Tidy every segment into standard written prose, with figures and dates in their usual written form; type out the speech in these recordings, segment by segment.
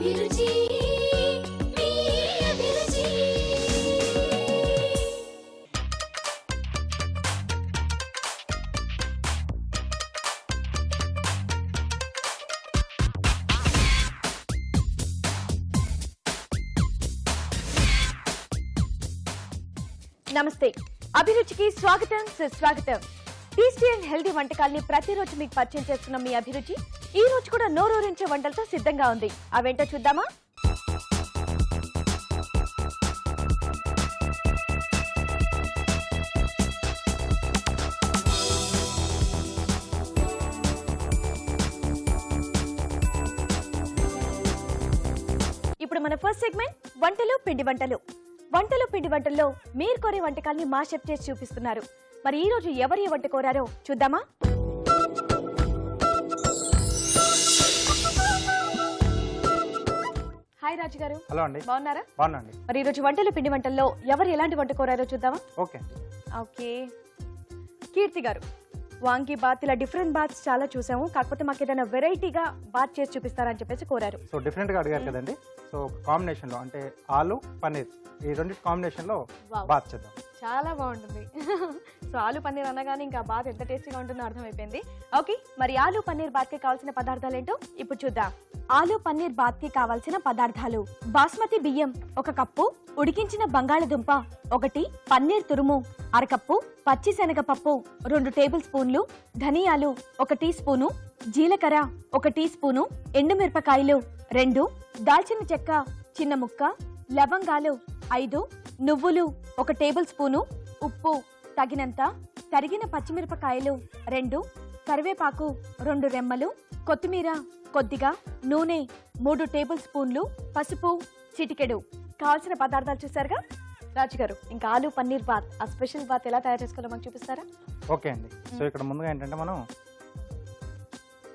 అభిరుచి మీ అభిరుచి. నమస్తే, అభిరుచికి స్వాగతం సుస్వాగతం. టేస్టీ అండ్ హెల్దీ వంటకాల్ని ప్రతిరోజు మీకు పరిచయం చేస్తున్న మీ అభిరుచి ఈ రోజు కూడా నోరూరించే వంటలతో సిద్ధంగా ఉంది. అవేంటో చూద్దామా? ఇప్పుడు మన ఫస్ట్ సెగ్మెంట్ వంటలు పిండి వంటలు. వంటలు పిండి వంటల్లో మీరు కోరే వంటకాల్ని మా షెఫ్ చేసి చూపిస్తున్నారు. మరి ఈ రోజు ఎవరు ఏ వంట కోరారో చూద్దామా? హాయ్ రాజు గారు. హలో అండి. బాగున్నారా? బాగున్నాండి. మరి ఈ రోజు వంటలు పిండి వంటల్లో ఎవరు ఎలాంటి వంట కోరారో చూద్దామా? ఓకే. ఓకే, కీర్తి గారు వాంగి బాత్, ఇలా డిఫరెంట్ బాత్స్ చాలా చూసాము, కాకపోతే మాకు ఏదైనా వెరైటీగా బాత్ చేసి చూపిస్తారని చెప్పేసి కోరారు. సో డిఫరెంట్ గా అడిగారు కదండి. సో కాంబినేషన్ లో అంటే ఆలు పన్నీర్, ఈ రెండింటి కాంబినేషన్ లో బాత్ చేద్దాం. చాలా బాగుంటుంది. సో ఆలు పన్నీర్ అనగానే ఇంకా బాత్ ఎంత టేస్టీగా ఉంటుందో అర్థమైపోయింది. ఓకే, మరి ఆలు పన్నీర్ బాత్ కి కావాల్సిన పదార్థాలు ఏంటో ఇప్పుడు చూద్దాం. ఆలు పన్నీర్ బాత్ కి కావాల్సిన పదార్థాలు: బాస్మతి బియ్యం 1 కప్పు, ఉడికించిన బంగాళదుంప 1, పన్నీర్ తురుము అరకప్పు, పచ్చి శనగపప్పు 2 టేబుల్ స్పూన్లు, ధనియాలు 1 టీ స్పూను, జీలకర్ర 1 టీ స్పూను, ఎండుమిరపకాయలు 2, దాల్చిన చెక్క చిన్న ముక్క, లవంగాలు 5, నువ్వులు 1 టేబుల్ స్పూను, ఉప్పు తగినంత, తరిగిన పచ్చిమిరపకాయలు 2, కరివేపాకు 2 రెమ్మలు, కొత్తిమీర కొద్దిగా, నూనె 3 టేబుల్ స్పూన్లు, పసుపు చిటికెడు. కావాల్సిన పదార్థాలు చూసారుగా రాజు గారు. ఇంకా ఆలు పన్నీర్ బాత్, ఆ స్పెషల్ బాత్ ఎలా తయారు చేసుకోవాలో మాకు చూపిస్తారా? ఓకే అండి. సో ఇక్కడ ముందుగా ఏంటంటే మనం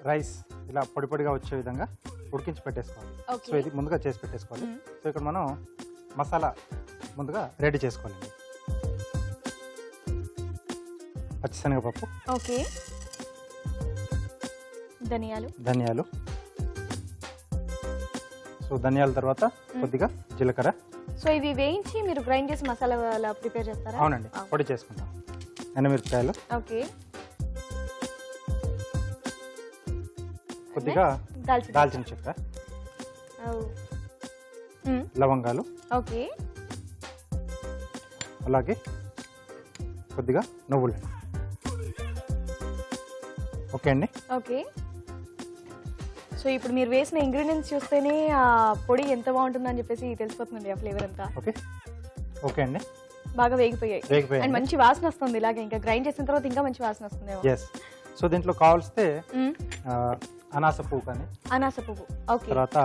రైస్ ఇలా పొడి పొడిగా వచ్చే విధంగా ఉడికించి పెట్టేసుకోవాలి. సో ఇది ముందుగా చేసి పెట్టేసుకోవాలి. సో ఇక్కడ మనం మసాలా ముందుగా రెడీ చేసుకోవాలండి. పచ్చిశనగపప్పు, ఓకే, ధనియాలు, సో ధనియాల తర్వాత కొద్దిగా జీలకర్ర. సో ఇవి వేయించి మీరు గ్రైండ్ చేసి మసాలా ప్రిపేర్ చేస్తారా? అవునండి, పొడి చేసుకుంటాం. ఎండుమిరపకాయలు, ఓకే, కొద్దిగా దాల్చిన చెక్క, లవంగాలు, ఓకే, అలాగే కొద్దిగా నువ్వులు. ఓకే అండి. ఓకే, సో ఇప్పుడు మీరు వేసిన ఇంగ్రీడియంట్స్ చూస్తేనే ఆ పొడి ఎంత బాగుంటుందని చెప్పేసి తెలిసిపోతుందండి ఆ ఫ్లేవర్ అంతా. ఓకే. ఓకే అండి, బాగా వేగిపోయాయి అండ్ మంచి వాసన వస్తుంది. ఇలాగే ఇంకా గ్రైండ్ చేసిన తర్వాత ఇంకా మంచి వాసన వస్తుంది. ఎస్. సో దీంట్లో కావాల్స్తే అనాస పువ్వు కానీ, అనాస పువ్వు, ఓకే, తర్వాత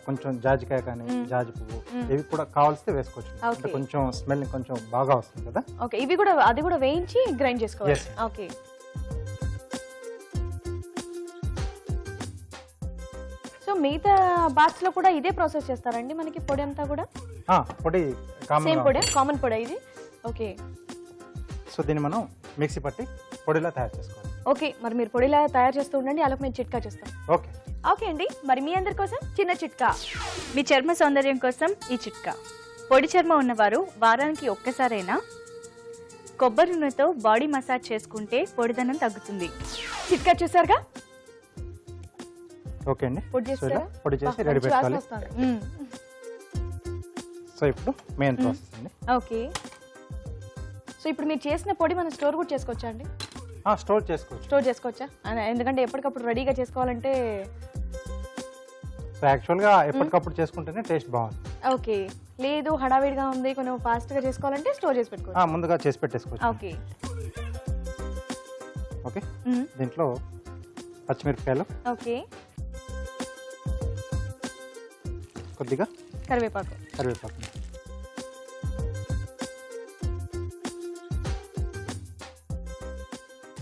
కొంచెం జాజికాయ కానీ, జాజి పువ్వు, ఇవి కూడా కావాల్స్తే వేసుకోవచ్చు. అంటే కొంచెం స్మెల్ కొంచెం బాగా వస్తుంది కదా. ఓకే, ఇవి కూడా అది కూడా వేయించి గ్రైండ్ చేసుకోవాలి. ఓకే, సో మిగతా బాత్స్ లో కూడా ఇదే ప్రాసెస్ చేస్తారండి మనకి? పొడి అంతా కూడా పొడి సేమ్ పొడి, కామన్ పొడి ఇది. ఓకే, సో దీన్ని మనం మిక్సీ పట్టి పొడిలా తయారు చేసుకోవాలి. ఓకే, మరి మీరు పొడిలా తయారు చేస్తూ ఉండండి, అలాగే మేము చిట్కా చేస్తాం. ఓకే. ఓకే అండి, మరి మీ అందరి కోసం చిన్న చిట్కా. మీ చర్మ సౌందర్యం కోసం ఈ చిట్కా. పొడి చర్మం ఉన్నవారు వారానికి ఒక్కసారైనా కొబ్బరి నూనెతో బాడీ మసాజ్ చేసుకుంటే పొడిదనం తగ్గుతుంది. చిట్కా చూసారుగా. ఓకే అండి, పొడి చేసి రెడీ పెట్టుకోవాలి. సో ఇప్పుడు మెయిన్ ప్రాసెస్ అండి. ఓకే, సో ఇప్పుడు మీరు చేసిన పొడి మనం స్టోర్ కూడా చేసుకోవచ్చా అండి? స్టోర్ చేసుకోవచ్చా? ఎందుకంటే ఎప్పటికప్పుడు రెడీగా చేసుకోవాలంటే. సో యాక్చువల్గా ఎప్పటికప్పుడు చేసుకుంటేనే టేస్ట్ బాగుంటుంది. ఓకే, లేదు హడావిడిగా ఉంది కొంచెం ఫాస్ట్ గా చేసుకోవాలంటే స్టోర్ చేసి పెట్టుకోవచ్చు. ముందుగా చేసి పెట్టేసుకోవచ్చు. ఓకే. ఓకే, దీంట్లో పచ్చిమిరపకాయలు, ఓకే, కొద్దిగా కరివేపాకు,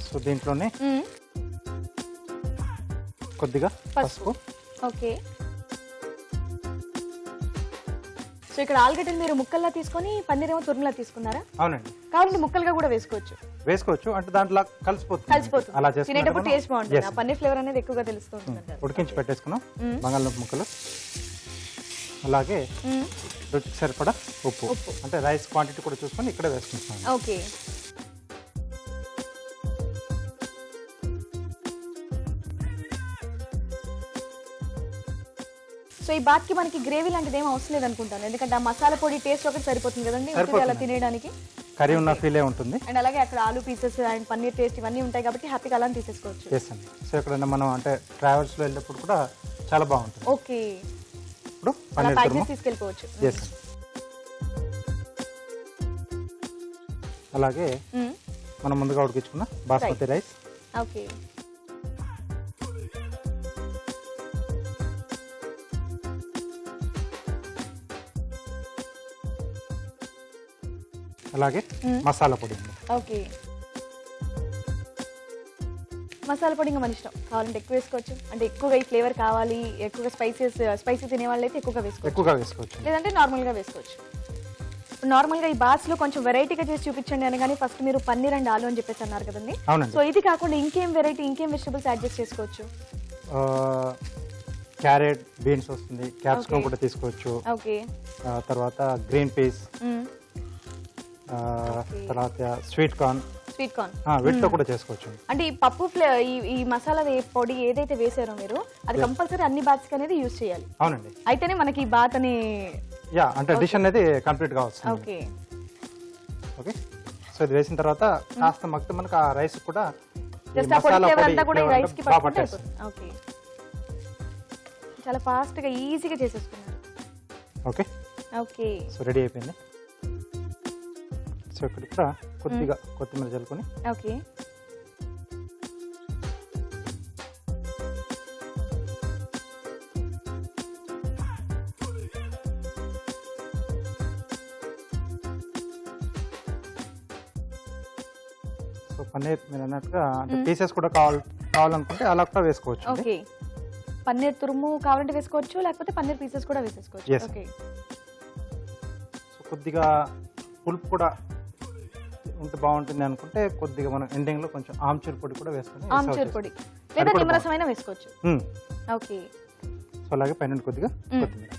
సో దీంట్లోనే కొద్దిగా పసుపు. ఓకే, సో ఇక్కడ ఆలుగడ్డలు మీరు ముక్కల్లా తీసుకొని పన్నీర్ ఏమో తురుములా తీసుకున్నారా? అవునండి. కాబట్టి ముక్కలుగా కూడా వేసుకోవచ్చు. వేసుకోవచ్చు, అంటే దాంట్లో కలిసిపోతుంది. అలా తినేటప్పుడు టేస్ట్ బాగుంటుంది. Yes. ఆ పన్నీర్ ఫ్లేవర్ అనేది ఎక్కువగా తెలుస్తుంది అంటారు. ఉడికించి పెట్టేసుకున్నాం బంగాళదుంప ముక్కలు. అలాగే రుచికి సరిపడా ఉప్పు, అంటే రైస్ క్వాంటిటీ కూడా చూసుకొని ఇక్కడే వేసుకుంటున్నాం. ఓకే. సో ఈ బాత్ కి మనకి గ్రేవీ లాంటిది ఏం అవసరం లేదు అనుకుంటాను, ఎందుకంటే ఆ మసాలా పొడి టేస్ట్ ఒకటి సరిపోతుంది కదండి అలా తినేయడానికి. కర్రీ ఉన్న ఫీలే ఉంటుంది. అండ్ అలాగే అక్కడ ఆలు పీసెస్ అండ్ పన్నీర్ టేస్ట్ ఇవన్నీ ఉంటాయి కాబట్టి హ్యాపీగా అలా తీసేసుకోవచ్చు. ఎస్ అండి. సో ఎక్కడైనా మనం అంటే ట్రావెల్స్ లో వెళ్ళినప్పుడు కూడా చాలా బాగుంటుంది. ఓకే. ఇప్పుడు అలా పన్నీర్ ప్యాక్ తురుము. చేసి తీసుకెళ్ళిపోవచ్చు. ఎస్. అలాగే మనం ముందుగా ఉడికించుకున్న బాస్మతి రైస్. ఓకే. అలాగే మసాలా పొడి. ఓకే. మసాలా పొడి ఇంకా మన ఇష్టం, కావాలంటే ఎక్కువ వేసుకోవచ్చు. అంటే ఎక్కువగా ఈ ఫ్లేవర్ కావాలి, ఎక్కువగా స్పైసీ తినే వాళ్ళు అయితే ఎక్కువగా వేసుకోవచ్చు, లేదంటే నార్మల్గా వేసుకోవచ్చు. నార్మల్గా ఈ బాత్స్లో కొంచెం వెరైటీగా చేసి చూపించండి అని, కానీ ఫస్ట్ మీరు పన్నీర్ అండ్ ఆలు అని చెప్పేసి అన్నారు కదండి. సో ఇది కాకుండా ఇంకేం వెరైటీ, ఇంకేం వెజిటబుల్స్ అడ్జస్ట్ చేసుకోవచ్చు? క్యారెట్, బీన్స్ వస్తుంది, క్యాప్సికమ్ కూడా తీసుకోవచ్చు. ఓకే. తర్వాత గ్రీన్ పీస్, తర్వాత స్వీట్ కార్న్ వీటితో కూడా చేసుకోవచ్చు. అంటే ఈ పప్పు ఈ మసాలా పొడి ఏదైతే వేసారో మీరు, అది కంపల్సరీ అన్ని బాత్స్ కి అనేది యూజ్ చేయాలి. అవునండి. అయితేనే మనకి ఈ బాత్ అని అంటే డిష్ అనేది కంప్లీట్ గా వస్తుంది. ఓకే. ఓకే. సో ఇది వేసిన తర్వాత కాస్త మగ్గితే మనకి ఆ రైస్ కూడా జస్ట్ ఆ పొడి ఫ్లేవర్ అంతా కూడా ఈ రైస్ కి పట్టుకుంటుంది. ఓకే. చాలా ఫాస్ట్ గా ఈజీగా చేసేసుకున్నారు. ఓకే. ఓకే. సో రెడీ అయిపోయింది. సో ఇక్కడ కూడా కొద్దిగా కొత్తిమీర చల్లుకొని. ఓకే. సో పన్నీర్ మీరు అన్నట్టుగా అంటే పీసెస్ కూడా కావాలనుకుంటే అలా కూడా వేసుకోవచ్చు. ఓకే. పన్నీర్ తురుము కావాలంటే వేసుకోవచ్చు, లేకపోతే పన్నీర్ పీసెస్ కూడా వేసేసుకోవచ్చు. ఓకే. సో కొద్దిగా పులుపు కూడా ఉంటే బాగుంటుంది అనుకుంటే కొద్దిగా మనం ఎండింగ్ లో కొంచెం ఆమ్చూర్ పొడి కూడా వేసుకొని, ఆమ్చూర్ పొడి లేదా నిమ్మరసమైనా వేసుకోవచ్చు. ఓకే. సో అలాగే పైన కొద్దిగా కొత్తిమీర.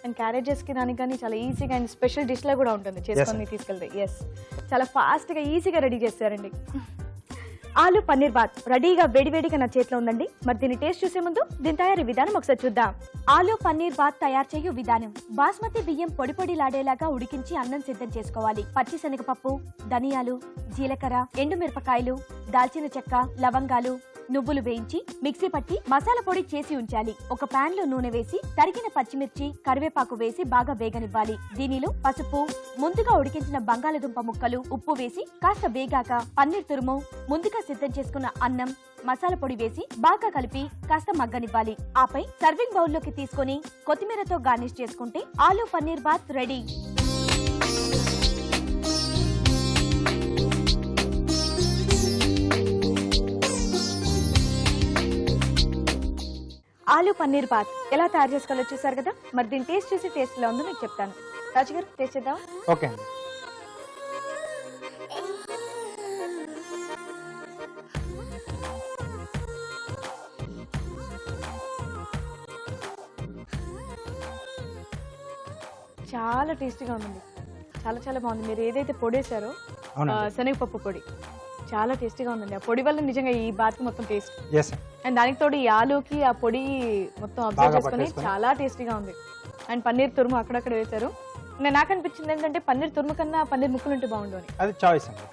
అండ్ క్యారేజెస్ కి దానికి కానీ చాలా ఈజీగా అండ్ స్పెషల్ డిష్ లా కూడా ఉంటుంది చేసుకొని తీసుకెళ్తే. ఎస్, చాలా ఫాస్ట్ గా ఈజీగా రెడీ చేస్తారండి. ఆలు పన్నీర్ బాత్ రెడీగా వేడివేడిగా నా చేతిలో ఉందండి. మరి దీన్ని టేస్ట్ చూసే ముందు దీని తయారీ విధానం ఒకసారి చూద్దాం. ఆలు పన్నీర్ బాత్ తయారు చేయు విధానం: బాస్మతి బియ్యం పొడి పొడిలాడేలాగా ఉడికించి అన్నం సిద్ధం చేసుకోవాలి. పచ్చి శనగపప్పు, ధనియాలు, జీలకర్ర, ఎండుమిరపకాయలు, దాల్చిన చెక్క, లవంగాలు, నువ్వులు వేయించి మిక్సీ పట్టి మసాలా పొడి చేసి ఉంచాలి. ఒక పాన్ లో నూనె వేసి తరిగిన పచ్చిమిర్చి, కరివేపాకు వేసి బాగా వేగనివ్వాలి. దీనిలో పసుపు, ముందుగా ఉడికించిన బంగాళదుంప ముక్కలు, ఉప్పు వేసి కాస్త వేగాక పన్నీర్ తురుము, ముందుగా సిద్ధం చేసుకున్న అన్నం, మసాలా పొడి వేసి బాగా కలిపి కాస్త మగ్గనివ్వాలి. ఆపై సర్వింగ్ బౌల్లోకి తీసుకొని కొత్తిమీరతో గార్నిష్ చేసుకుంటే ఆలు పన్నీర్ బాత్ రెడీ. ఆలు పన్నీర్ బాత్ ఎలా తయారు చేసుకోవాలో చూసారు కదా. మరి దీని టేస్ట్ చూసి టేస్ట్ ఎలా ఉందో మీకు చెప్తాను. రాజు గారు టేస్ట్ చేద్దాం. ఓకే అండి. చాలా టేస్టీగా ఉంది, చాలా చాలా బాగుంది. మీరు ఏదైతే పొడి వేసారో శనగపప్పు పొడి చాలా టేస్టీగా ఉందండి. ఆ పొడి వల్ల నిజంగా ఈ బాత్ మొత్తం టేస్ట్. అండ్ దానికి తోడు ఈ ఆలుకి ఆ పొడి మొత్తం అబ్జర్వ్ చేసుకుని చాలా టేస్టీగా ఉంది. అండ్ పన్నీర్ తురుము అక్కడక్కడ వేశారు. నాకు అనిపించింది ఏంటంటే పన్నీర్ తురుము కన్నా పన్నీర్ ముక్కలు ఉంటే బాగుండు అని. అది చాయిస్ అండి,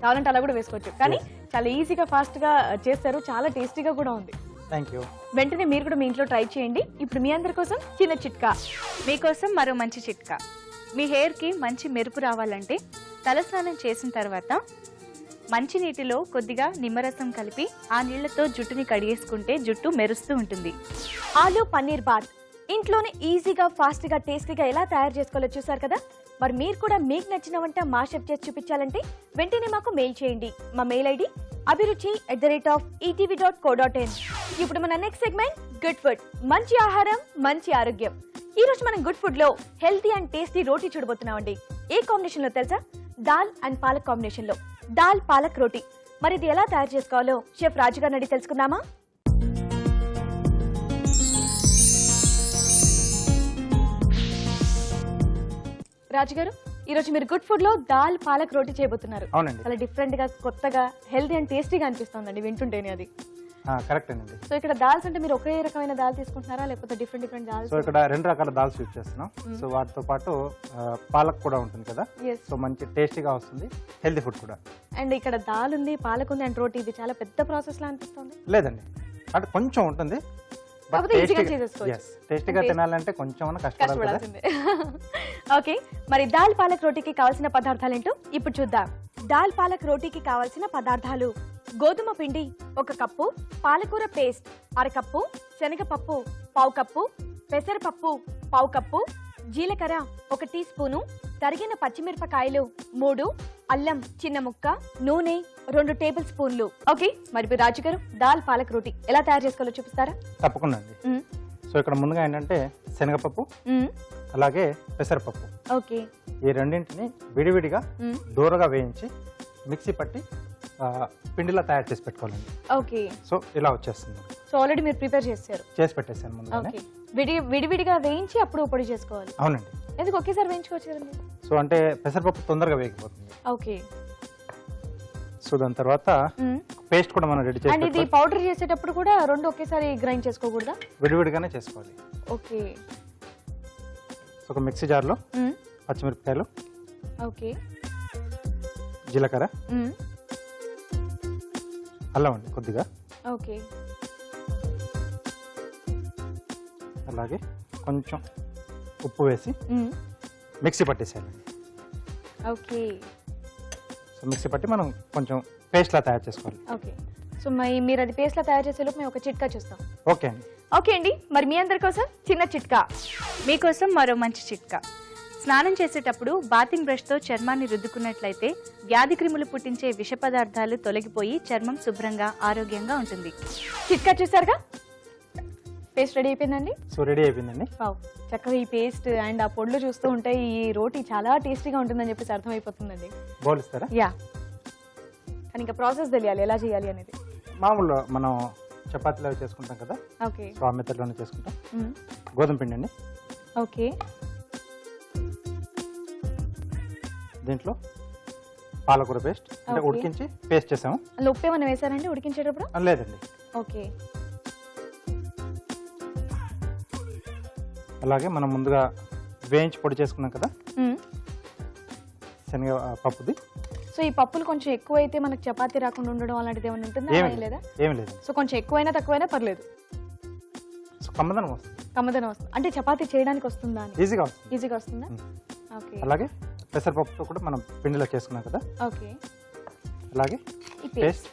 కావాలంటే అలా కూడా వేసుకోవచ్చు. కానీ చాలా ఈజీగా ఫాస్ట్ గా చేస్తారు, చాలా టేస్టీగా కూడా ఉంది. థాంక్యూ. వెంటనే మీరు కూడా మీ ఇంట్లో ట్రై చేయండి. ఇప్పుడు మీ అందరి కోసం చిన్న చిట్కా. మీకోసం మరో మంచి చిట్కా. మీ హెయిర్ కి మంచి మెరుపు రావాలంటే తలస్నానం చేసిన తర్వాత మంచి నీటిలో కొద్దిగా నిమ్మరసం కలిపి ఆ నీళ్లతో జుట్టుని కడిగేసుకుంటే జుట్టు మెరుస్తూ ఉంటుంది. ఆలు పన్నీర్ బాత్ ఇంట్లోనే ఈజీగా, ఫాస్ట్ గా, టేస్టీగా ఎలా తయారు చేసుకోవాలో చూసారు కదా. మరి మీరు కూడా మీకు నచ్చిన వంట మా షెఫ్ చేసి చూపించాలంటే వెంటనే మాకు మెయిల్ చేయండి. మా మెయిల్ ఐడి abhiruchi@etv.co.in. ఇప్పుడు మన నెక్స్ట్ సెగ్మెంట్ గుడ్ ఫుడ్. మంచి ఆహారం, మంచి ఆరోగ్యం. ఈ రోజు మనం గుడ్ ఫుడ్ లో హెల్తీ అండ్ టేస్టీ రోటీ చూడబోతున్నామండి. ఏ కాంబినేషన్ లో తెలుసా? దాల్ అండ్ పాలక్ కాంబినేషన్ లో దాల్ పాలక్ రోటీ. మరి ఇది ఎలా తయారు చేసుకోవాలో షెఫ్ రాజు గారిని అడిగి తెలుసుకుందామా? రాజు గారు, ఈ రోజు మీరు గుడ్ ఫుడ్ లో దాల్ పాలక్ రోటీ చేయబోతున్నారు. అవునండి. చాలా డిఫరెంట్ గా, కొత్తగా, హెల్దీ అండ్ టేస్టీగా అనిపిస్తుందండి వింటుంటేనే అది. కరెక్ట్ అండి. సో ఇక్కడ దాల్స్ అంటే మీరు ఒకే రకమైన దాల్ తీసుకుంటున్నారా లేకపోతే డిఫరెంట్ దాల్స్? సో ఇక్కడ 2 రకాల దాల్స్ యూజ్ చేస్తున్నాం. సో వాటితో పాటు పాలక్ కూడా ఉంటుంది కదా, సో మంచి టేస్టీగా వస్తుంది, హెల్దీ ఫుడ్ కూడా. అండ్ ఇక్కడ దాల్ ఉంది, పాలక్ ఉంది అండ్ రోటీ, ఇది చాలా పెద్ద ప్రాసెస్ లా అనిపిస్తుంది. లేదండి, అంటే కొంచెం ఉంటుంది. కాకపోతే ఈజీగా చేసేసుకోవచ్చు. టేస్టీగా తినాలంటే కొంచెం కష్టపడాలి. కష్టపడాల్సిందే. ఓకే, మరి దాల్ పాలక్ రోటీకి కావాల్సిన పదార్థాలు ఏంటో ఇప్పుడు చూద్దాం. దాల్ పాలక్ రోటీకి కావాల్సిన పదార్థాలు: గోధుమ పిండి 1 కప్పు, పాలకూర పేస్ట్ 1/2 కప్పు, శనగపప్పు 1/2 కప్పు, పెసరపప్పు 1/2 కప్పు, జీలకర్ర 1 టీ స్పూను, తరిగిన పచ్చిమిరపకాయలు 3, అల్లం చిన్న ముక్క, నూనె 2 టేబుల్ స్పూన్లు. ఓకే, మరి రాజు గారు దాల్ పాలక్ రోటీ ఎలా తయారు చేసుకోవాలో చూపిస్తారా? తప్పకుండా అండి. సో ఇక్కడ ముందుగా ఏంటంటే శనగపప్పు, అలాగే పెసరపప్పు, ఓకే, ఈ రెండింటిని విడివిడిగా దూరగా వేయించి మిక్సీ పట్టి పిండిలా తయారు చేసి పెట్టుకోవాలండి. ఓకే, సో ఇలా వచ్చేస్తుంది. సో ఆల్రెడీ మీరు ప్రిపేర్ చేసి పెట్టేశాను ముందుగానే. ఓకే, విడివిడిగా వేయించి అప్పుడు పొడి చేసుకోవాలి. అవునండి. ఎందుకు ఒకేసారి వేయించుకోవచ్చు కదండి? సో అంటే పెసరపప్పు తొందరగా వేగిపోతుంది. ఓకే, సో దాని తర్వాత పేస్ట్ కూడా మనం రెడీ అండ్ ఇది చేసి పౌడర్ చేసేటప్పుడు కూడా 2 ఒకేసారి గ్రైండ్ చేసుకోకూడదా? విడివిడిగానే చేసుకోవాలి. ఓకే, సో ఒక మిక్సీ జార్లో పచ్చిమిరపకాయలు, ఓకే, జీలకర్ర, అల్లం అండి కొద్దిగా, ఓకే, అలాగే కొంచెం ఉప్పు వేసి మిక్సీ పట్టేసేయాలండి. ఓకే, సో మిక్సీ పట్టి మనం కొంచెం పేస్ట్లా తయారు చేసుకోవాలి. ఓకే. సో మీరు అది పేస్ట్లా తయారు చేసే లోపు మేము ఒక చిట్కా చూస్తాం. ఓకే అండి. ఓకే అండి, మరి మీ అందరి కోసం చిన్న చిట్కా. మీకోసం మరో మంచి చిట్కా. స్నానం చేసేటప్పుడు బాతింగ్ బ్రష్తో చర్మాన్ని రుద్దుకున్నట్లయితే వ్యాధి క్రిములు పుట్టించే విష పదార్థాలు తొలగిపోయి చర్మం శుభ్రంగా ఆరోగ్యంగా ఉంటుంది. చిట్కా చూసారుగా, పేస్ట్ రెడీ అయిపోయిందండి. సో రెడీ అయిపోయిందండి. వావ్, చక్కగా ఈ పేస్ట్ అండ్ ఆ పొడులు చూస్తూ ఉంటే ఈ రోటీ చాలా టేస్టీగా ఉంటుందని చెప్పేసి అర్థమైపోతుందండి. బౌల్ ఇస్తారా? యా, కానీ ఇంకా ప్రాసెస్ తెలియాలి ఎలా చేయాలి అనేది. మామూలు మనం చపాతీలు అవి చేసుకుంటాం కదా, ఓకే, సో ఆ మెథడ్లోనే చేసుకుంటాం. గోధుమ పిండి అండి, ఓకే, దీంట్లో పాలకూర పేస్ట్, అంటే Okay. ఉడికించి పేస్ట్ చేసాము. అందులో ఉప్పు ఏమైనా వేసారండి ఉడికించేటప్పుడు? లేదండి. ఓకే, అలాగే మనం ముందుగా వేయించి పొడి చేసుకున్నాం కదా శనగ పప్పుది. సో ఈ పప్పులు కొంచెం ఎక్కువ అయితే మనకు చపాతీ రాకుండా ఉండడం అలాంటిది ఏమైనా ఉంటుందా? లేదా? ఏమి లేదు. సో కొంచెం ఎక్కువైనా తక్కువైనా పర్లేదు, సో కమ్మదనం వస్తుంది, కమ్మదనం వస్తుంది. అంటే చపాతీ చేయడానికి వస్తుందా అని? ఈజీగా వస్తుంది. ఈజీగా వస్తుందా? ఓకే, అలాగే పెసరపప్పుతో కూడా మనం పిండిలో చేసుకున్నాం కదా, ఓకే, అలాగే ఈ పేస్ట్. పేస్ట్,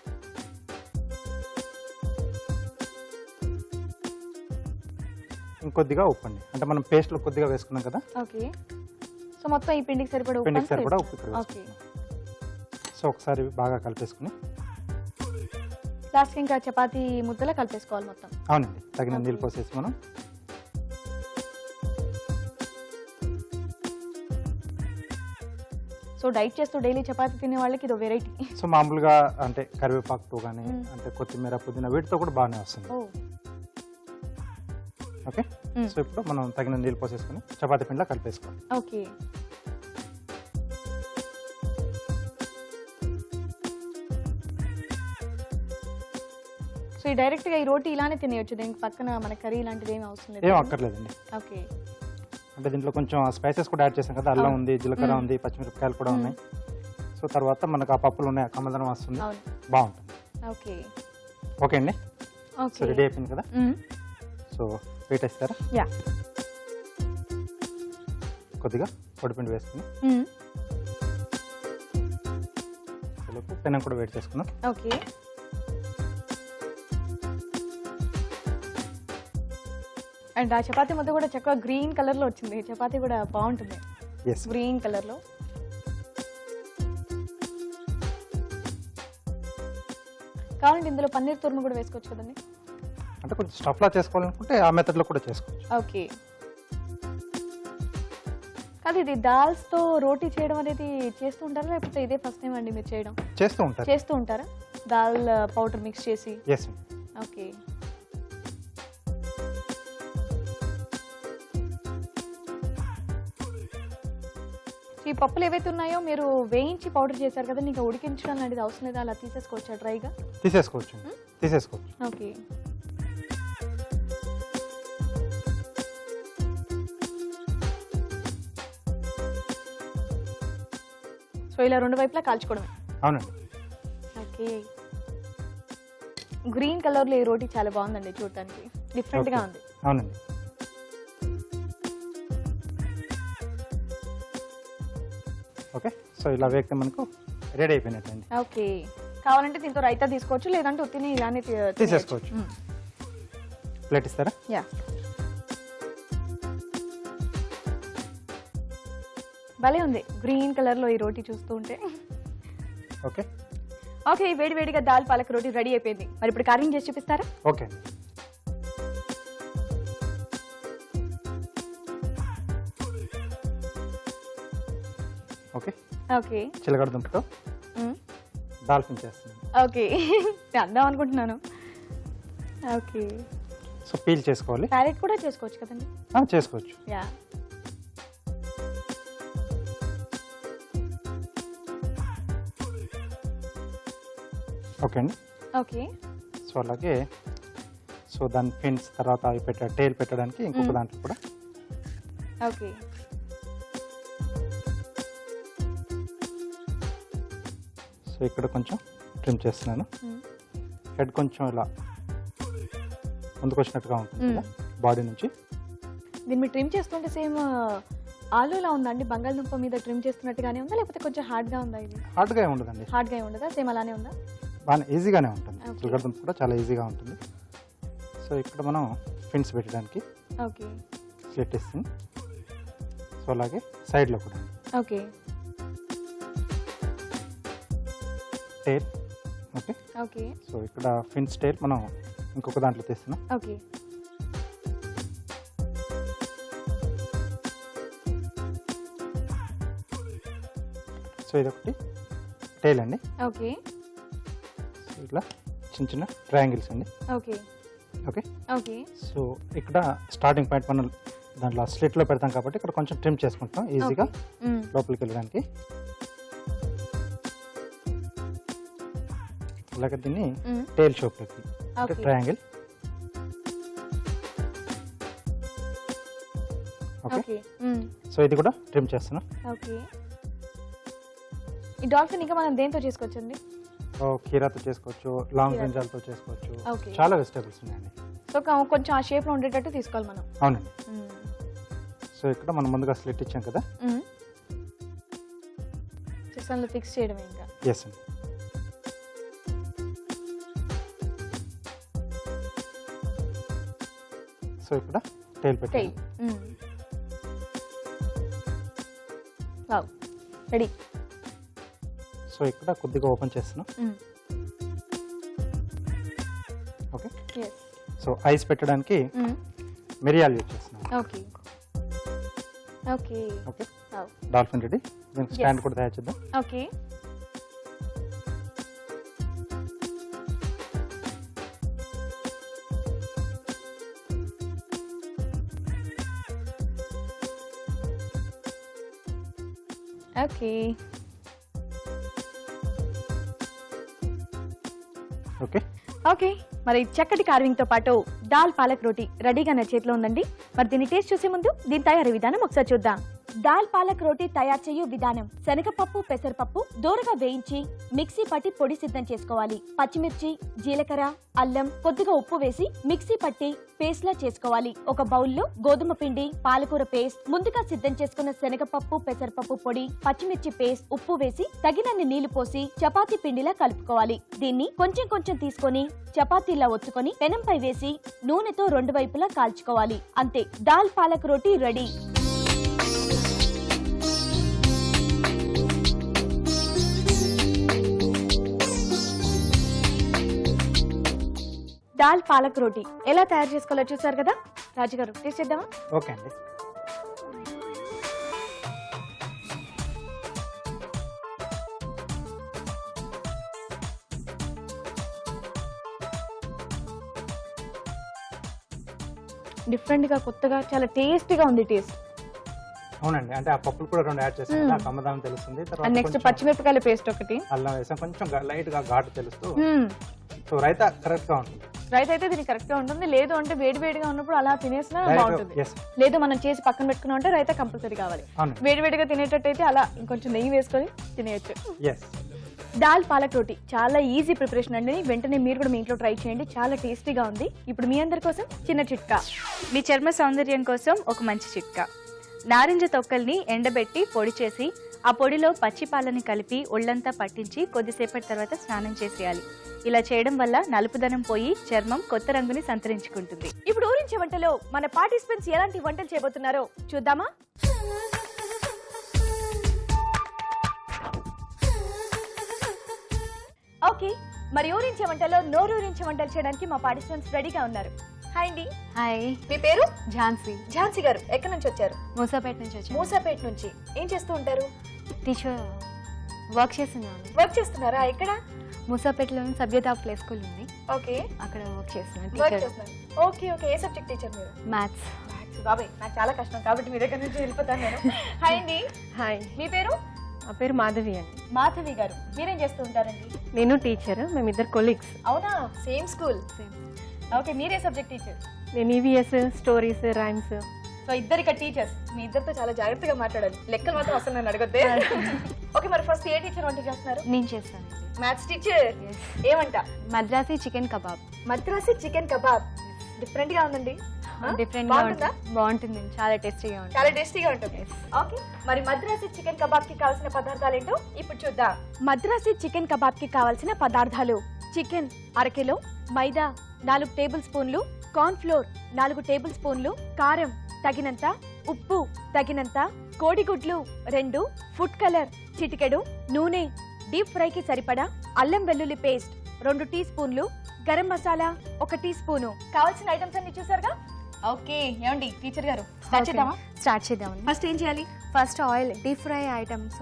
ఇంకొద్దిగా ఉప్పు అండి, అంటే మనం పేస్ట్లో కొద్దిగా వేసుకున్నాం కదా, ఓకే, సో మొత్తం ఈ పిండికి సరిపడా ఉప్పు పిండికి అంతా సరిపడా వేసుకోవాలి. ఉప్పు ఇక్కడ ఓకే, వేసుకుంటున్నాం. సో ఒకసారి బాగా కలిపేసుకుని, లాస్ట్కి ఇంకా చపాతీ ముద్దలా కలిపేసుకోవాలి మొత్తం. అవునండి, తగిన Okay. నీళ్ళు పోసేసి మనం సో డైట్ చేస్తూ డైలీ చపాతీ తినే వాళ్ళకి ఇది వెరైటీ. సో మామూలుగా అంటే కరివేపాకుతో కానీ అంటే కొత్తిమీర పుదీనా వీటితో కూడా బాగానే వస్తుంది. ఓ, ఓకే, సో ఇప్పుడు మనం తగిన నీళ్ళు పోసేసుకుని చపాతీ పిండిలా కలిపేసుకోవాలి. ఓకే, సో ఈ డైరెక్ట్ గా ఈ రోటీ ఇలానే తినేయొచ్చు, దీనికి పక్కన మన కర్రీ ఇలాంటిది ఏమి అవసరం లేదు. ఏం అక్కర్లేదండి. ఓకే, అంటే దీంట్లో కొంచెం స్పైసెస్ కూడా యాడ్ చేసాం కదా, అల్లం ఉంది, జీలకర్ర ఉంది, పచ్చిమిరపకాయలు కూడా ఉన్నాయి. సో తర్వాత మనకు ఆ పప్పులు ఉన్నాయి, కమ్మదనం వస్తుంది, అవును, బాగుంటుంది. ఓకే, ఓకే అండి. సో ఓకే, రెడీ అయిపోయింది కదా, సో వెయిట్ వేస్తారా? యా, కొద్దిగా పొడిపిండి వేసుకుని పెనం కూడా వేడి చేసుకుందాం. ఓకే, అండ్ ఆ చపాతీ ముద్ద కూడా చక్కగా గ్రీన్ కలర్ లో వచ్చింది. చపాతీ కూడా బాగుంటుంది ఎస్, గ్రీన్ కలర్ లో. కావాలంటే ఇందులో పన్నీర్ తురుము కూడా వేసుకోవచ్చు కదండి. అంటే కొంచెం స్టఫ్లా చేసుకోవాలనుకుంటే ఆ మెథడ్లో కూడా చేసుకోవచ్చు. ఓకే, కాదు ఇది దాల్స్ తో రోటీ చేయడం అనేది చేస్తూ ఉంటారా లేకపోతే ఇదే ఫస్ట్ టైం అండి మీరు చేయడం? చేస్తూ ఉంటారు. చేస్తూ ఉంటారా దాల్ పౌడర్ మిక్స్ చేసి? ఎస్. ఓకే. ఈ పప్పులు ఏవైతే ఉన్నాయో మీరు వేయించి పౌడర్ చేశారు కదా, ఇంకా ఉడికించడం లాంటిది అవసరం లేదా? అలా తీసేసుకోవచ్చా డ్రైగా? తీసేసుకోవచ్చు. తీసేసుకోవచ్చు. ఓకే. సో ఇలా రెండు వైపులా కాల్చుకోవడమే. అవునండి. ఓకే. గ్రీన్ కలర్ లో ఈ రోటీ చాలా బాగుందండి చూడటానికి, డిఫరెంట్ గా ఉంది. అవునండి. ఓకే. సో ఇలా వేగితే మనకు రెడీ అయిపోయినట్టండి. ఓకే. కావాలంటే దీంతో రైతా తీసుకోవచ్చు, లేదంటే ఉత్తిని ఇలానే తీసేసుకోవచ్చు. ప్లేట్ ఇస్తారా? యా. భలే ఉంది గ్రీన్ కలర్ లో ఈ రోటీ చూస్తూ ఉంటే. ఓకే. ఓకే, వేడి వేడిగా దాల్ పాలక్ రోటీ రెడీ అయిపోయింది. మరి ఇప్పుడు కార్వింగ్ చేసి చూపిస్తారా? ఓకే అండి. ఓకే. ఓకే. చిలకడ దుంపతో డాల్ఫిన్ చేస్తున్నాను. ఓకే. అందాం అనుకుంటున్నాను. ఓకే. సో పీల్ చేసుకోవాలి. ప్యారెట్ కూడా చేసుకోవచ్చు కదండి? చేసుకోవచ్చు. యా. ఓకే అండి. ఓకే. సో అలాగే సో దాని ఫిన్స్ తర్వాత అవి టైల్ పెట్టడానికి ఇంకొక దాంట్లో కూడా. ఓకే. సో ఇక్కడ కొంచెం ట్రిమ్ చేస్తున్నాను. హెడ్ కొంచెం ఇలా ముందుకు వచ్చినట్టుగా ఉంటుంది కదా బాడీ నుంచి. దీన్ని మీరు ట్రిమ్ చేస్తుంటే సేమ్ ఆలూలా ఉందండి, బంగాళదుంప మీద ట్రిమ్ చేస్తున్నట్టుగానే ఉందా లేకపోతే కొంచెం హార్డ్గా ఉందా? ఇది హార్డ్గా ఉండదండి. హార్డ్గా ఉండదా? సేమ్ అలానే ఉందా? బాగా ఈజీగానే ఉంటుంది. చిలకడదుంప కూడా చాలా ఈజీగా ఉంటుంది. సో ఇక్కడ మనం ఫిన్స్ పెట్టడానికి ఓకే స్లిట్ ఇస్తుంది. సో అలాగే సైడ్లో కూడా okay tile. Okay okay so ఇక్కడ ఫిన్స్ టైల్ మనం ఇంకొక దాంట్లో తీస్తున్నాం. ఓకే సో ఇదొకటి టైల్ అండి. ఓకే సో ఇట్లా చిన్న చిన్న ట్రయాంగిల్స్ అండి. ఓకే ఓకే ఓకే సో ఇక్కడ స్టార్టింగ్ పాయింట్ మనం దాంట్లో స్లిట్లో పెడతాం కాబట్టి ఇక్కడ కొంచెం ట్రిమ్ చేసుకుంటాం ఈజీగా లోపలికి వెళ్ళడానికి. అలాగే దీన్ని టైల్ షేప్లోకి అంటే ట్రయాంగిల్. ఓకే ఓకే సో ఇది కూడా ట్రిమ్ చేస్తున్నాం. ఓకే. ఈ డాల్ఫిన్ ఇంకా మనం దేంతో చేసుకోవచ్చండి? కీరాతో చేసుకోవచ్చు, లాంగ్ బ్రింజాల్తో చేసుకోవచ్చు, ఓకే. చాలా వెజిటేబుల్స్ ఉన్నాయండి. సో కొంచెం ఆ షేప్లో ఉండేటట్టు తీసుకోవాలి మనం. అవునండి. సో ఇక్కడ మనం ముందుగా స్లిట్ ఇచ్చాం కదా, చిస్టన్లో ఫిక్స్ చేయడమే ఇంకా. ఎస్ అండి. సో ఇక్కడ టైల్ పెట్టాలి. Wow, ready. సో ఇక్కడ కొద్దిగా ఓపెన్ చేస్తున్నాం. Okay yes. సో ఐస్ పెట్టడానికి మిరియాలు యూజ్ చేస్తున్నాం. Okay okay okay wow. Dolphin ready. దీనికి స్టాండ్ కూడా తయారు చేద్దాం. Okay okay okay okay. మరి చక్కటి కార్వింగ్ తో పాటు దాల్ పాలక్ రోటీ రెడీగా నా చేతిలో ఉందండి. మరి దీన్ని టేస్ట్ చూసే ముందు దీని తయారీ విధానం ఒకసారి చూద్దాం. దాల్ పాలక్ రోటీ తయారు చేయు విధానం: శనగపప్పు, పెసరపప్పు దోరగా వేయించి మిక్సీ పట్టి పొడి సిద్ధం చేసుకోవాలి. పచ్చిమిర్చి, జీలకర్ర, అల్లం, కొద్దిగా ఉప్పు వేసి మిక్సీ పట్టి పేస్ట్ లా చేసుకోవాలి. ఒక బౌల్లో గోధుమ పిండి, పాలకూర పేస్ట్, ముందుగా సిద్ధం చేసుకున్న శనగపప్పు, పెసరపప్పు పొడి, పచ్చిమిర్చి పేస్ట్, ఉప్పు వేసి తగినన్ని నీళ్లు పోసి చపాతీ పిండిలా కలుపుకోవాలి. దీన్ని కొంచెం కొంచెం తీసుకొని చపాతీలా ఒత్తుకొని పెనంపై వేసి నూనెతో రెండు వైపులా కాల్చుకోవాలి. అంతే, దాల్ పాలక్ రోటీ రెడీ. దాల్ పాలక్ రోటీ ఎలా తయారు చేసుకోవాలో చూసారు కదా. రాజుగారు టేస్ట్ చేద్దామా? ఓకే అండి. డిఫరెంట్ గా కొత్తగా చాలా టేస్టీగా ఉంది టేస్ట్. అవునండి, అంటే ఆ పప్పులు కూడా 2 యాడ్ చేస్తాం కదా, కమ్మదనం తెలుస్తుంది. తర్వాత నెక్స్ట్ కొంచెం పచ్చిమిరపకాయల పేస్ట్ ఒకటి, అల్లం వేసాం, కొంచెం లైట్ గా ఘాటు తెలుస్తూ. సో రైతా కరెక్ట్ గా ఉంటుంది. రైస్ అయితే దీనికి కరెక్ట్ గా ఉంటుంది. లేదు అంటే వేడి వేడిగా ఉన్నప్పుడు అలా తినేసినా బాగుంటుంది. Yes. లేదు మనం చేసి పక్కన పెట్టుకున్నాం అంటే రైతా కంపల్సరీ కావాలి. అవును. వేడి వేడిగా తినేటట్టు అయితే అలా ఇంకొంచెం నెయ్యి వేసుకొని తినేయచ్చు. ఎస్. దాల్ పాలక్ రోటీ చాలా ఈజీ ప్రిపరేషన్ అండి. వెంటనే మీరు కూడా మీ ఇంట్లో ట్రై చేయండి, చాలా టేస్టీగా ఉంది. ఇప్పుడు మీ అందరి కోసం చిన్న చిట్కా. మీ చర్మ సౌందర్యం కోసం ఒక మంచి చిట్కా. నారింజ తొక్కల్ని ఎండబెట్టి పొడి చేసి ఆ పొడిలో పచ్చి పాలని కలిపి ఒళ్ళంతా పట్టించి కొద్దిసేపటి తర్వాత స్నానం చేసేయాలి. ఇలా చేయడం వల్ల నలుపుదనం పోయి చర్మం కొత్త రంగుని సంతరించుకుంటుంది. ఇప్పుడు ఊరించే వంటలో మన పార్టిసిపెంట్స్ ఎలాంటి వంటలు చేయబోతున్నారో చూద్దామా? ఓకే, మరి ఊరించే వంటలో నోరూరించే వంటలు చేయడానికి మా పార్టిసిపెంట్స్ రెడీగా ఉన్నారు. హాయ్ అండి. హాయ్, మీ పేరు? ఝాన్సీ. ఝాన్సీ గారు ఎక్కడి నుంచి వచ్చారు? మూసాపేట నుంచి వచ్చాను. మూసాపేట నుంచి. ఏం చేస్తూ ఉంటారు? టీచర్ వర్క్ చేస్తున్నాను. వర్క్ చేస్తున్నారా? ఎక్కడ? మూసాపేటలో సభ్యత ప్లే స్కూల్ ఉంది, ఓకే, అక్కడ వర్క్ చేస్తున్నాను. వర్క్ టీచర్ చేస్తున్నారు. ఓకే ఓకే, ఏ సబ్జెక్ట్ టీచర్ మీరు? మ్యాథ్స్. బాబాయ్ నాకు చాలా కష్టం కాబట్టి మీ దగ్గర నుంచి వెళ్ళిపోతాను నేను. హాయ్ అండి. హాయ్, మీ పేరు? నా పేరు మాధవి అండి. మాధవి గారు, మీరేం చేస్తూ ఉంటారండి? నేను టీచర్, మేమిద్దరు కొలీగ్స్. అవునా, సేమ్ స్కూల్. ఓకే, మీరే సబ్జెక్ట్ టీచర్? నేను ఈవీఎస్, స్టోరీస్, రైమ్స్. సో ఇద్దరు ఇక్కడ టీచర్స్. మీ ఇద్దరితో చాలా జాగ్రత్తగా మాట్లాడాలి, లెక్కలు మాత్రం అసలు నన్ను అడగొద్దే. ఓకే, మరి ఫస్ట్ ఏ టీచర్ వంట చేస్తున్నారు? నేను చేస్తానండి. Maths teacher. ఏమంట? Madrasi chicken kebab. Madrasi chicken kebab. Different గా ఉందండి. డిఫరెంట్ గా బాగుంటుంది, చాలా టేస్టీగా ఉంటుంది. చాలా టేస్టీగా ఉంటుంది. ఓకే, మరి మద్రాసి చికెన్ కబాబ్ కి కావాల్సిన పదార్థాలు ఏంటో ఇప్పుడు చూద్దాం. మద్రాసి చికెన్ కబాబ్ కి కావాల్సిన పదార్థాలు: చికెన్ 1/2 కిలో, మైదా 4 టేబుల్ స్పూన్లు, కార్న్ ఫ్లోర్ 4 టేబుల్ స్పూన్లు, కారం తగినంత, ఉప్పు తగినంత, కోడిగుడ్లు 2, ఫుడ్ కలర్ చిటికెడు, నూనె, డీప్ ఫ్రై కి సరిపడా, అల్లం వెల్లుల్లి పేస్ట్ 2 టీ స్పూన్లు, గరం మసాలా 1 టీ స్పూను. కావాల్సిన ఐటమ్స్ అన్ని చూసారుగా? ఓకే, ఏమండి టీచర్ గారు, స్టార్ట్ చేద్దామా? స్టార్ట్ చేద్దామండి. ఫస్ట్ ఏం చేయాలి? First oil, deep fry items,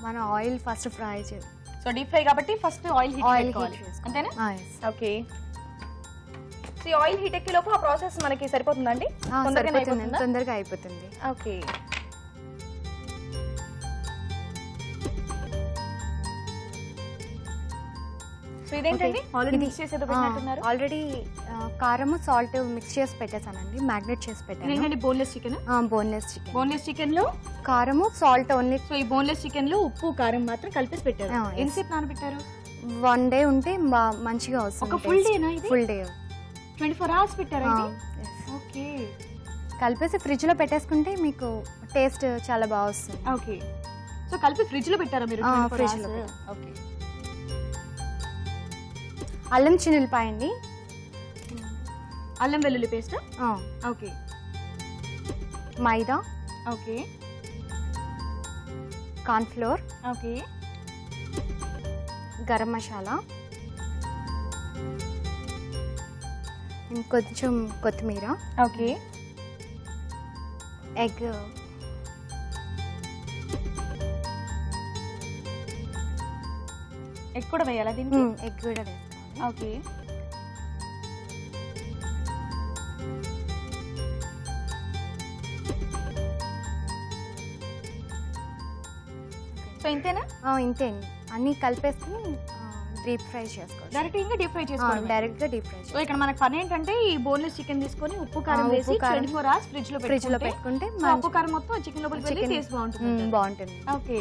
మనం ఆయిల్ ఫస్ట్ ఫ్రై చేయాలి. సో డీప్ ఫ్రై కాబట్టి ఫస్ట్ ఆయిల్ హీట్ చేసుకోవాలి, అంతేనా? ఓకే, సో ఆయిల్ హీట్ ఎక్కే లోపు ఆ ప్రాసెస్ మనకి సరిపోతుందండి? తొందరగా అయిపోతుంది. ఓకే, సో ఇదేంటండి ఆల్రెడీ మిక్స్ చేసేది పెట్టినట్టున్నారు? ఆల్రెడీ కారము సాల్ట్ మిక్స్ చేసి పెట్టేసానండి, మ్యాగ్నేట్ చేసి పెట్టాను. ఏంటండి boneless chicken? Boneless chicken. Boneless chicken లో కారము సాల్ట్ ఓన్లీ. సో ఈ బోన్లెస్ చికెన్ లో ఉప్పు కారం మాత్రం కలిపేసి పెట్టారు. ఎంతసేపు నానబెట్టారు? 1 డే ఉంటే మంచిగా వస్తుంది. ఒక ఫుల్ డేనా ఇది? ఫుల్ డే, 24 hours పెట్టారా? ఓకే, కలిపేసి ఫ్రిడ్జ్ లో పెట్టేసుకుంటే మీకు టేస్ట్ చాలా బాగా వస్తుంది. ఓకే, సో కలిపి ఫ్రిడ్జ్ లో పెట్టారా మీరు? ఫ్రిడ్జ్ లో. ఓకే, అల్లం చిన్నులపాయ అండి, అల్లం వెల్లుల్లి paste. Okay, maida, okay, corn flour, okay, garam masala, కొంచెం కొత్తిమీర, ఓకే, ఎగ్, ఎగ్ కూడా వేయాలా దీనికి? ఎగ్ కూడా వేసుకోవాలి. ఓకే, సో ఇంతేనా? ఇంతే అండి, అన్ని కలిపేసుకుని డీప్ ఫ్రై చేసుకోవాలి. డైరెక్ట్ ఇంకా డీప్ ఫ్రై చేసుకోవాలి? డైరెక్ట్ గా డీప్ ఫ్రై. సో ఇక్కడ మనకి పని ఏంటంటే ఈ బోన్లెస్ చికెన్ తీసుకొని ఉప్పు కారం వేసి 24 hours ఫ్రిడ్జ్ లో పెట్టుకుంటే ఉప్పు కారం మొత్తం చికెన్ లోపలికి వెళ్ళి టేస్ట్ బాగుంటుంది. బాగుంటుంది. ఓకే,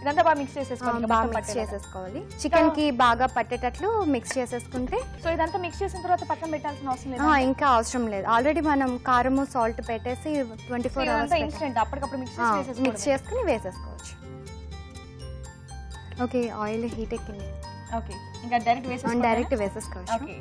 ఇదంతా బాగా మిక్స్ చేసేసుకోవాలి. బాగా మిక్స్ చేసేసుకోవాలి, చికెన్ కి బాగా పట్టేటట్లు మిక్స్ చేసేసుకుంటే. సో ఇదంతా మిక్స్ చేసిన తర్వాత పక్కన పెట్టాల్సిన అవసరం లేదు? ఇంకా అవసరం లేదు, ఆల్రెడీ మనం కారము సాల్ట్ పెట్టేసి 24 hours ఇన్స్టెంట్ అప్పటికప్పుడు మిక్స్ చేసుకుని వేసేసుకోవచ్చు. ఓకే, ఆయిల్ హీట్ ఎక్కింది. ఓకే, ఇంకా డైరెక్ట్ వేసేసుకోవచ్చు. ఓకే,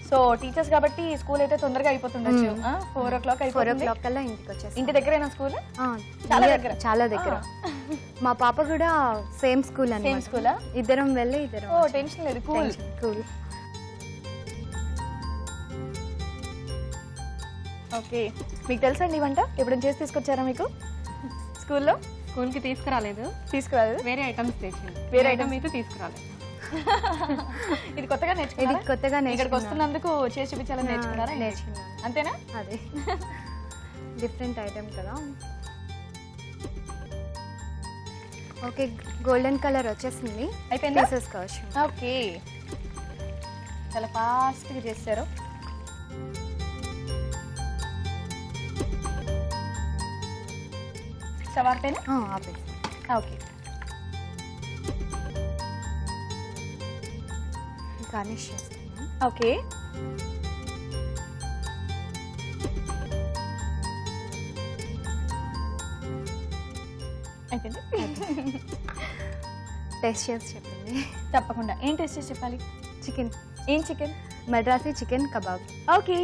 సో టీచర్స్ కాబట్టి స్కూల్ అయితే తొందరగా అయిపోతుండొచ్చు. 4 o'clock 4 o'clock కల్లా ఇంటికి వచ్చేసి. ఇంటి దగ్గరేనా స్కూల్? చాలా దగ్గర. మా పాప కూడా సేమ్ స్కూల్ అని. సేమ్ స్కూలా? ఇద్దరం వెళ్ళి ఇద్దరం. ఓ టెన్షన్ లేదు, కూల్. ఓకే, మీకు తెలుసండి ఈ వంట? ఎప్పుడు చేసి తీసుకొచ్చారా మీకు స్కూల్లో? స్కూల్కి తీసుకురాలేదు, తీసుకురాలేదు, వేరే ఐటమ్స్ తెచ్చింది. వేరే ఐటమ్ అయితే తీసుకురాలేదు. ఇది కొత్తగా ఇది నేర్చుకున్నారా? కొత్తగా ఇక్కడికి వస్తున్నందుకు చేసి చూపించాలని నేర్చుకున్నారా? నేర్చుకున్నాను. అంతేనా? అదే డిఫరెంట్ ఐటమ్ కదా. ఓకే, గోల్డెన్ కలర్ వచ్చేసింది, అయిపోయిందా? తీసేసుకోవచ్చు. ఓకే, చాలా ఫాస్ట్గా చేస్తారు. సవార్పేనా? ఆపేసి ఓకే, గార్నిష్ చేస్తాను. ఓకే. అయిపోయింది. టేస్ట్ చేసి చెప్పండి. తప్పకుండా. ఏం టేస్ట్ చేసి చెప్పాలి? చికెన్, ఏం chicken? Madrasi chicken kebab. Okay,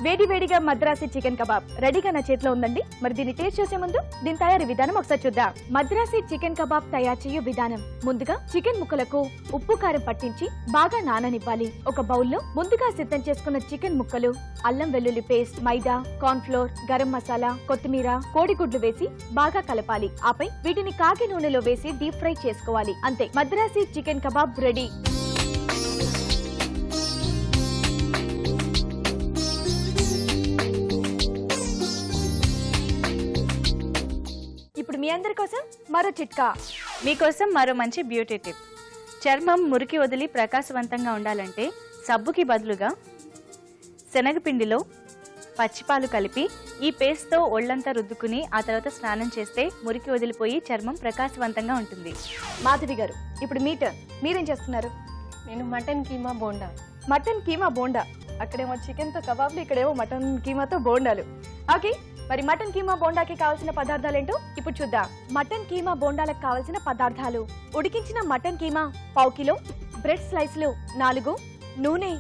వేడి వేడిగా మద్రాసీ చికెన్ కబాబ్ రెడీగా నా చేతిలో ఉందండి. మరి దీన్ని టేస్ట్ చేసే ముందు దీని తయారీ విధానం ఒకసారి చూద్దాం. మద్రాసీ చికెన్ కబాబ్ తయారు చేయు విధానం: ముందుగా చికెన్ ముక్కలకు ఉప్పు కారం పట్టించి బాగా నాననివ్వాలి. ఒక బౌల్లో ముందుగా సిద్ధం చేసుకున్న చికెన్ ముక్కలు, అల్లం వెల్లుల్లి పేస్ట్, మైదా, కార్న్ ఫ్లోర్, గరం మసాలా, కొత్తిమీర, కోడిగుడ్లు వేసి బాగా కలపాలి. ఆపై వీటిని కాకి నూనెలో వేసి డీప్ ఫ్రై చేసుకోవాలి. అంతే, మద్రాసీ చికెన్ కబాబ్ రెడీ. ఇప్పుడు మీ అందరి కోసం మరో చిట్కా. మీకోసం మరో మంచి బ్యూటీ టిప్. చర్మం మురికి వదిలి ప్రకాశవంతంగా ఉండాలంటే సబ్బుకి బదులుగా శనగపిండిలో పచ్చిపాలు కలిపి ఈ పేస్ట్తో ఒళ్ళంతా రుద్దుకుని ఆ తర్వాత స్నానం చేస్తే మురికి వదిలిపోయి చర్మం ప్రకాశవంతంగా ఉంటుంది. మాధవి గారు, ఇప్పుడు మీ టర్న్. మీరేం చేస్తున్నారు? నేను మటన్ కీమా బోండా. మటన్ కీమా బోండా. అక్కడేమో చికెన్ తో కబాబ్లు, ఇక్కడేమో మటన్ కీమాతో బోండాలు. ఓకే, మరి మటన్ కీమా బోండాకి కావాల్సిన పదార్థాలు ఏంటో ఇప్పుడు చూద్దాం. మటన్ కీమా బోండాలకు కావాల్సిన పదార్థాలు: ఉడికించిన మటన్ కీమా పావు కిలో, బ్రెడ్ స్లైస్లు 4, నూనె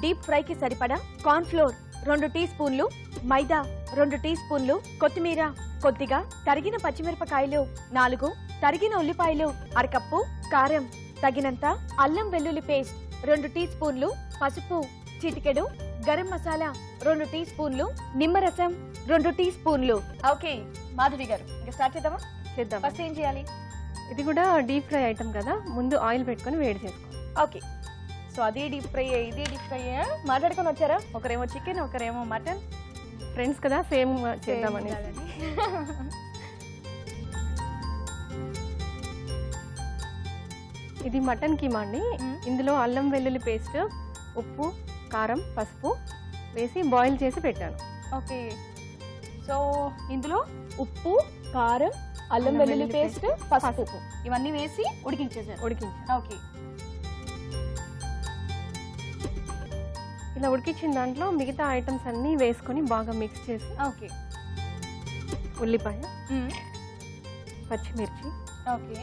డీప్ ఫ్రైకి సరిపడా, కార్న్ ఫ్లోర్ 2 టీ స్పూన్లు, మైదా 2 టీ స్పూన్లు, కొత్తిమీర కొద్దిగా, తరిగిన పచ్చిమిరపకాయలు 4, తరిగిన ఉల్లిపాయలు 1/2 కప్పు, కారం తగినంత, అల్లం వెల్లుల్లి పేస్ట్ 2 టీ స్పూన్లు, పసుపు చిటికెడు, గరం మసాలా 2 టీ స్పూన్లు, నిమ్మరసం 2 టీ స్పూన్లు. ఓకే మాధవి గారు, ఇంకా స్టార్ట్ చేద్దామా? చేద్దాం. ఫస్ట్ ఏం చేయాలి? ఇది కూడా డీప్ ఫ్రై ఐటమ్ కదా, ముందు ఆయిల్ పెట్టుకొని వేడి చేసుకోవాలి. ఓకే, సో అది డీప్ ఫ్రై, ఇది డీప్ ఫ్రై. మాట్లాడుకొని వచ్చారా? ఒకరేమో చికెన్, ఒకరేమో మటన్. ఫ్రెండ్స్ కదా, సేమ్ చేద్దామని. ఇది మటన్ కీమా అండి. ఇందులో అల్లం వెల్లుల్లి పేస్ట్, ఉప్పు, కారం, పసుపు వేసి బాయిల్ చేసి పెట్టాను. ఓకే, సో ఇందులో ఉప్పు, కారం, అల్లం వెల్లుల్లి పేస్ట్, పసుపు ఇవన్నీ వేసి ఉడికించేసారు. ఉడికించాను. ఓకే, ఇలా ఉడికించిన దాంట్లో మిగతా ఐటమ్స్ అన్నీ వేసుకొని బాగా మిక్స్ చేసి, ఓకే, ఉల్లిపాయ, పచ్చిమిర్చి, ఓకే,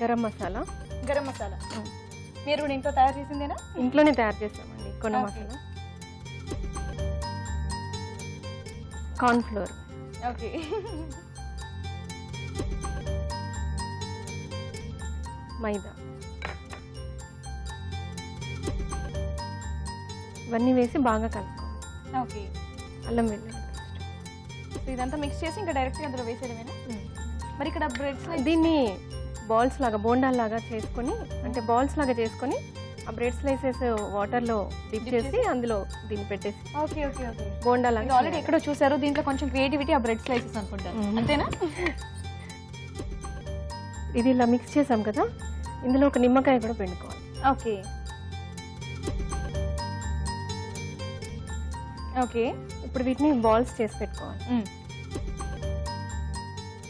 గరం మసాలా. గరం మసాలా మీరు కూడా ఇంట్లో తయారు చేసిందేనా? ఇంట్లోనే తయారు చేస్తామండి, కొన్న okay. Masala. Corn flour, okay, maida ఇవన్నీ వేసి బాగా కలుపుకోవాలి. ఓకే. అల్లం వెల్లుల్లి పేస్ట్. సో ఇదంతా మిక్స్ చేసి ఇంకా డైరెక్ట్గా అందులో వేసేయడమేనా? మరి ఇక్కడ బ్రెడ్స్ దీన్ని బాల్స్ లాగా, బోండాల్ లాగా చేసుకొని, అంటే బాల్స్ లాగా చేసుకొని ఆ బ్రెడ్ స్లైసెస్ వాటర్లో డిప్ చేసి అందులో దీన్ని పెట్టేసి ఓకే ఓకే ఓకే బోండా లాగా. ఆల్రెడీ ఎక్కడో చూసారు, దీంట్లో కొంచెం క్రియేటివిటీ ఆ బ్రెడ్ స్లైసెస్ అనుకుంటారు, అంతేనా? ఇది ఇలా మిక్స్ చేసాం కదా, ఇందులో ఒక నిమ్మకాయ కూడా పిండుకోవాలి. ఓకే ఓకే, ఇప్పుడు వీటిని బాల్స్ చేసి పెట్టుకోవాలి.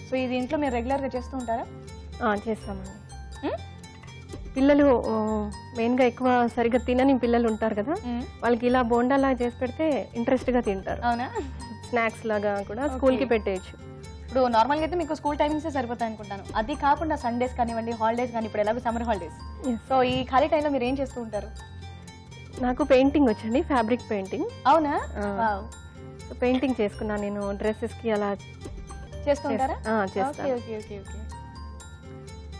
సో ఇది ఇంట్లో మీరు రెగ్యులర్గా చేస్తూ ఉంటారా? చేస్తామండి. పిల్లలు మెయిన్గా ఎక్కువ సరిగ్గా తినని పిల్లలు ఉంటారు కదా, వాళ్ళకి ఇలా బోండాలా చేసి పెడితే ఇంట్రెస్ట్గా తింటారు. అవునా? స్నాక్స్ లాగా కూడా స్కూల్కి పెట్టేయచ్చు. ఇప్పుడు నార్మల్గా అయితే మీకు స్కూల్ టైమింగ్సే సరిపోతాయి అనుకుంటాను. అది కాకుండా సండేస్ కానివ్వండి, హాలిడేస్ కానీ, ఇప్పుడు ఎలాగో సమ్మర్ హాలిడేస్, సో ఈ ఖాళీ టైంలో మీరు ఏం చేస్తూ ఉంటారు? నాకు పెయింటింగ్ వచ్చండి, ఫ్యాబ్రిక్ పెయింటింగ్. అవునా? పెయింటింగ్ చేసుకున్నాను నేను, డ్రెస్సెస్కి అలా చేస్తూ ఉంటారా? చేస్తాను. Okay okay okay.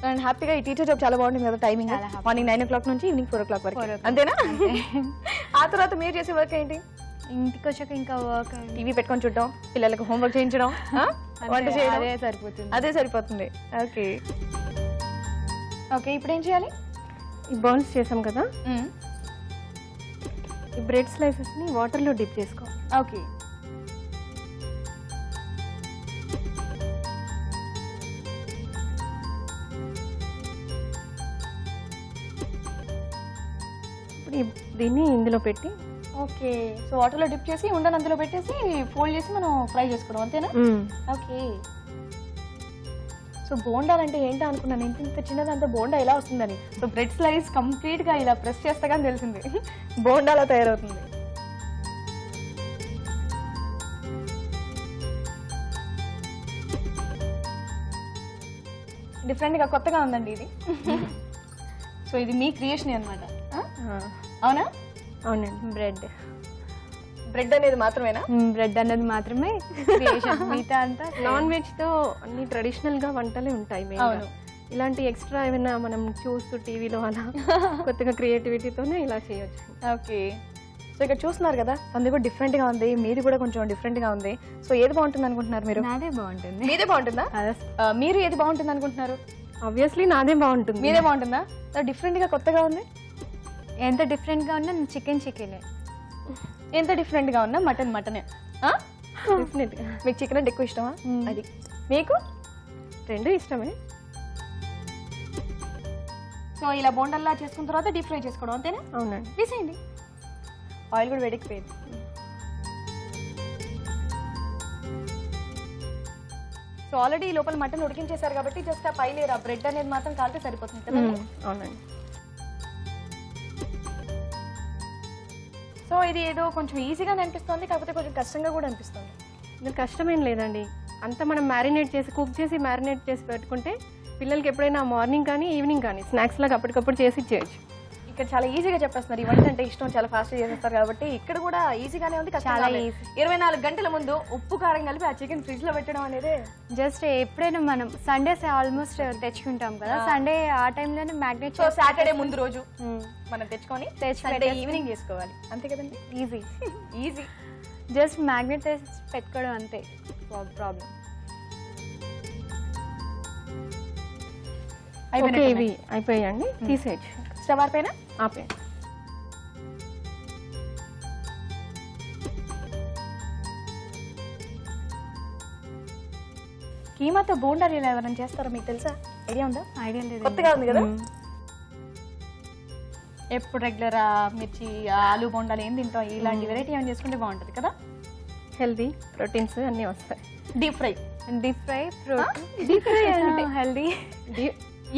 అండ్ హ్యాపీగా ఈ టీచర్ జాబ్ చాలా బాగుంటుంది కదా, టైమింగ్ మార్నింగ్ 9 o'clock నుంచి ఈవినింగ్ 4 o'clock వరకు, అంతేనా? ఆ తర్వాత మీరు చేసే వర్క్ ఏంటి? ఇంటికి వచ్చాక ఇంకా వర్క్ టీవీ పెట్టుకొని చూడడం, పిల్లలకు హోంవర్క్ చేయించడం, వంట చేయడం అదే సరిపోతుంది. అదే సరిపోతుంది. ఓకే ఓకే, ఇప్పుడు ఏం చేయాలి? ఈ బాల్స్ చేసాం కదా, ఈ బ్రెడ్ స్లైసెస్ ని వాటర్ లో డిప్ చేసుకోవాలి. ఓకే ఇప్పుడు దీన్ని ఇందులో పెట్టి ఓకే, సో వాటర్లో డిప్ చేసి ఉండని అందులో పెట్టేసి ఫోల్డ్ చేసి మనం ఫ్రై చేసుకోవడం అంతేనా? ఓకే, సో బోండాలంటే ఏంటో అనుకున్నాను, ఇంత చిన్నదంతా బోండా ఎలా వస్తుందని. సో బ్రెడ్ స్లైస్ కంప్లీట్ గా ఇలా ప్రెస్ చేస్తే కానీ తెలిసింది బోండాలా తయారవుతుంది. డిఫరెంట్ గా కొత్తగా ఉందండి ఇది. సో ఇది మీ క్రియేషన్ అన్నమాట, అవునా? అవునండి. బ్రెడ్ బ్రెడ్ అనేది మాత్రమేనా? బ్రెడ్ అన్నది మాత్రమే క్రియేషన్, మిగతా అంతా నాన్ వెజ్ తో అన్ని ట్రెడిషనల్ గా వంటలే ఉంటాయి main గా. అవును. ఇలాంటి ఎక్స్ట్రా ఏమైనా మనం చూస్తూ టీవీలో అలా కొత్తగా క్రియేటివిటీతోనే ఇలా చేయొచ్చు. ఓకే, సో ఇక్కడ చూస్తున్నారు కదా, తనది కూడా డిఫరెంట్ గా ఉంది, మీది కూడా కొంచెం డిఫరెంట్ గా ఉంది. సో ఏది బాగుంటుంది అనుకుంటున్నారు మీరు? నాదే బాగుంటుంది. మీదే బాగుంటుందా? మీరు ఏది బాగుంటుంది అనుకుంటున్నారు? ఆబ్వియస్లీ నాదే బాగుంటుంది. మీదే బాగుంటుందా? డిఫరెంట్ గా కొత్తగా ఉంది. ఎంత డిఫరెంట్ గా ఉన్నా చికెన్ చికెనే, ఎంత డిఫరెంట్ గా ఉన్నా మటన్ మటనే. డెఫినెట్ గా మీకు చికెన్ అంటే ఎక్కువ ఇష్టమా? అది మీకు రెండు ఇష్టమే. సో ఇలా బోండల్లా చేసుకున్న తర్వాత డీప్ ఫ్రై చేసుకోవడం అంతేనా? అవునండి. తీసేయండి, ఆయిల్ కూడా వేడెక్కిపోయింది. సో ఆల్రెడీ ఈ లోపల మటన్ ఉడికించేశారు కాబట్టి జస్ట్ ఆ పై లేరు, ఆ బ్రెడ్ అనేది మాత్రం కాలితే సరిపోతుంది కదా. అవునండి. సో ఇది ఏదో కొంచెం ఈజీగానే అనిపిస్తుంది, కాకపోతే కొంచెం కష్టంగా కూడా అనిపిస్తుంది. ఇది కష్టమేం లేదండి, అంతా మనం మ్యారినేట్ చేసి కుక్ చేసి మ్యారినేట్ చేసి పెట్టుకుంటే పిల్లలకి ఎప్పుడైనా మార్నింగ్ కానీ ఈవినింగ్ కానీ స్నాక్స్ లాగా అప్పటికప్పుడు చేసి ఇచ్చేయచ్చు. ఇక్కడ చాలా ఈజీగా చెప్పేస్తున్నారు, ఈ వంట అంటే ఇష్టం, చాలా ఫాస్ట్ చేసేస్తారు కాబట్టి ఇక్కడ కూడా ఈజీగానే ఉంది. చాలా ఈజీ. 24 గంటల ముందు ఉప్పు కారం కలిపి ఆ చికెన్ ఫ్రిడ్జ్ లో పెట్టడం అనేది జస్ట్ ఎప్పుడైనా మనం సండేస్ ఆల్మోస్ట్ తెచ్చుకుంటాం కదా, సండే ఆ టైంలోనే మ్యాగ్నేట్. సో సాటర్డే ముందు రోజు మనం తెచ్చుకొని సండే ఈవినింగ్ చేసుకోవాలి, అంతే కదండి. ఈజీ ఈజీ, జస్ట్ మ్యాగ్నేట్ చేసి పెట్టుకోవడం అంతే ప్రాబ్లం. ఓకే, ఇవి అయిపోయాయండి, తీసేయచ్చు. స్టవ్ ఆర్ పైన ఆపేయండి. కీమాతో బోండాలు ఇలా ఎవరైనా చేస్తారో మీకు తెలుసా? ఐడియా ఉందా? ఐడియా లేదు, కొత్తగా ఉంది కదా. ఎప్పుడు రెగ్యులర్ మిర్చి ఆలు బోండాలు ఏం తింటాం, ఇలాంటి వెరైటీ ఏమైనా చేసుకుంటే బాగుంటుంది కదా. హెల్దీ ప్రోటీన్స్ అన్నీ వస్తాయి. Deep fry, deep fry fruit, deep fry అంటే హెల్దీ.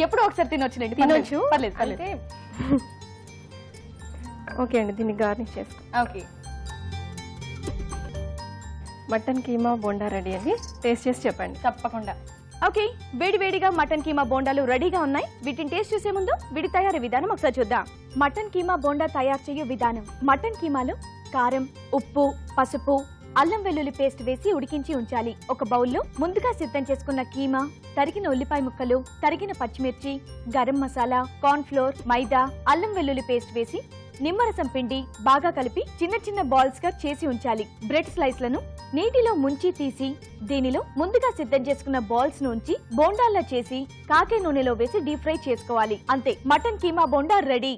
ఎప్పుడో ఒకసారి తినొచ్చులేండి, తినొచ్చు. పర్లేదు పర్లేదు. ఓకే అండి, దీన్ని గార్నిష్ చేసుకో. Okay, mutton keema bonda ready అండి, టేస్ట్ చేసి చెప్పండి. తప్పకుండా. ఓకే, వేడి వేడిగా మటన్ కీమా బోండాలు రెడీగా ఉన్నాయి. వీటిని టేస్ట్ చేసే ముందు వీటి తయారీ విధానం ఒకసారి చూద్దాం. మటన్ కీమా బోండా తయారు చేయు విధానం. మటన్ కీమాలో కారం, ఉప్పు, పసుపు, అల్లం వెల్లుల్లి పేస్ట్ వేసి ఉడికించి ఉంచాలి. ఒక బౌల్లో ముందుగా సిద్ధం చేసుకున్న కీమా, తరిగిన ఉల్లిపాయ ముక్కలు, తరిగిన పచ్చిమిర్చి, గరం మసాలా, కార్న్ ఫ్లోర్, మైదా, అల్లం వెల్లుల్లి పేస్ట్ వేసి నిమ్మరసం పిండి బాగా కలిపి చిన్న చిన్న బాల్స్ గా చేసి ఉంచాలి. బ్రెడ్ స్లైస్లను నీటిలో ముంచి తీసి దీనిలో ముందుగా సిద్ధం చేసుకున్న బాల్స్ నుంచి బోండాల్లా చేసి కాకే నూనెలో వేసి డీప్ ఫ్రై చేసుకోవాలి. అంతే, మటన్ కీమా బోండా రెడీ.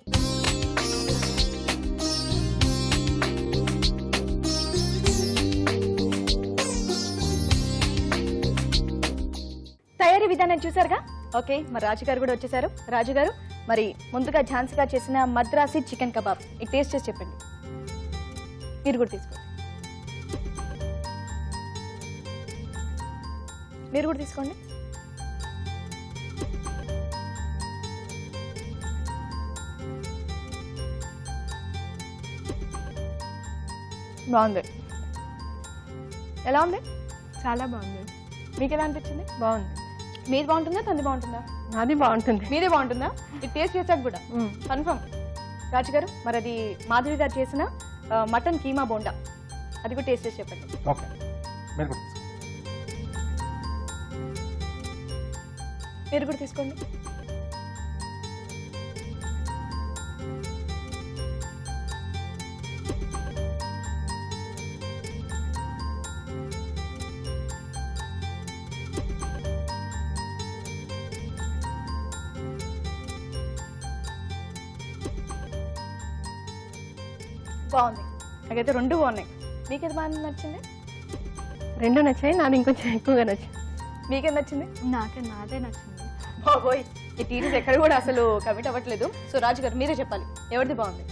తయారీ విధానం చూసారుగా. ఓకే, మరి రాజుగారు కూడా వచ్చేసారు. రాజుగారు, మరి ముందుగా ఝాన్సీ గారు చేసిన మద్రాసి చికెన్ కబాబ్ ఈ టేస్ట్ చేసి చెప్పండి. మీరు కూడా తీసుకోండి, మీరు కూడా తీసుకోండి. బాగుంది. ఎలా ఉంది? చాలా బాగుంది. మీకు ఎలా అనిపించింది? బాగుంది. మీది బాగుంటుందా, తంది బాగుంటుందా? అది బాగుంటుంది. మీదే బాగుంటుందా? ఇది టేస్ట్ చేసాక కూడా కన్ఫర్మ్. రాజు గారు, మరి అది మాధవి గారు చేసిన మటన్ కీమా బోండా అది కూడా టేస్ట్ చేసి చెప్పండి. ఓకే, మీరు కూడా తీసుకోండి. మీరు కూడా తీసుకోండి. బాగుంది. నాకైతే రెండు బాగున్నాయి. మీకేది బాగా నచ్చింది? రెండు నచ్చాయి, నాది ఇంకొంచెం ఎక్కువగా నచ్చింది. మీకేం నచ్చింది? నాదే నచ్చింది. బాబోయ్, ఈ టీచర్స్ ఎక్కడ కూడా అసలు కమిట్ అవ్వట్లేదు. సో రాజు గారు మీరే చెప్పాలి, ఎవరిది బాగుంది?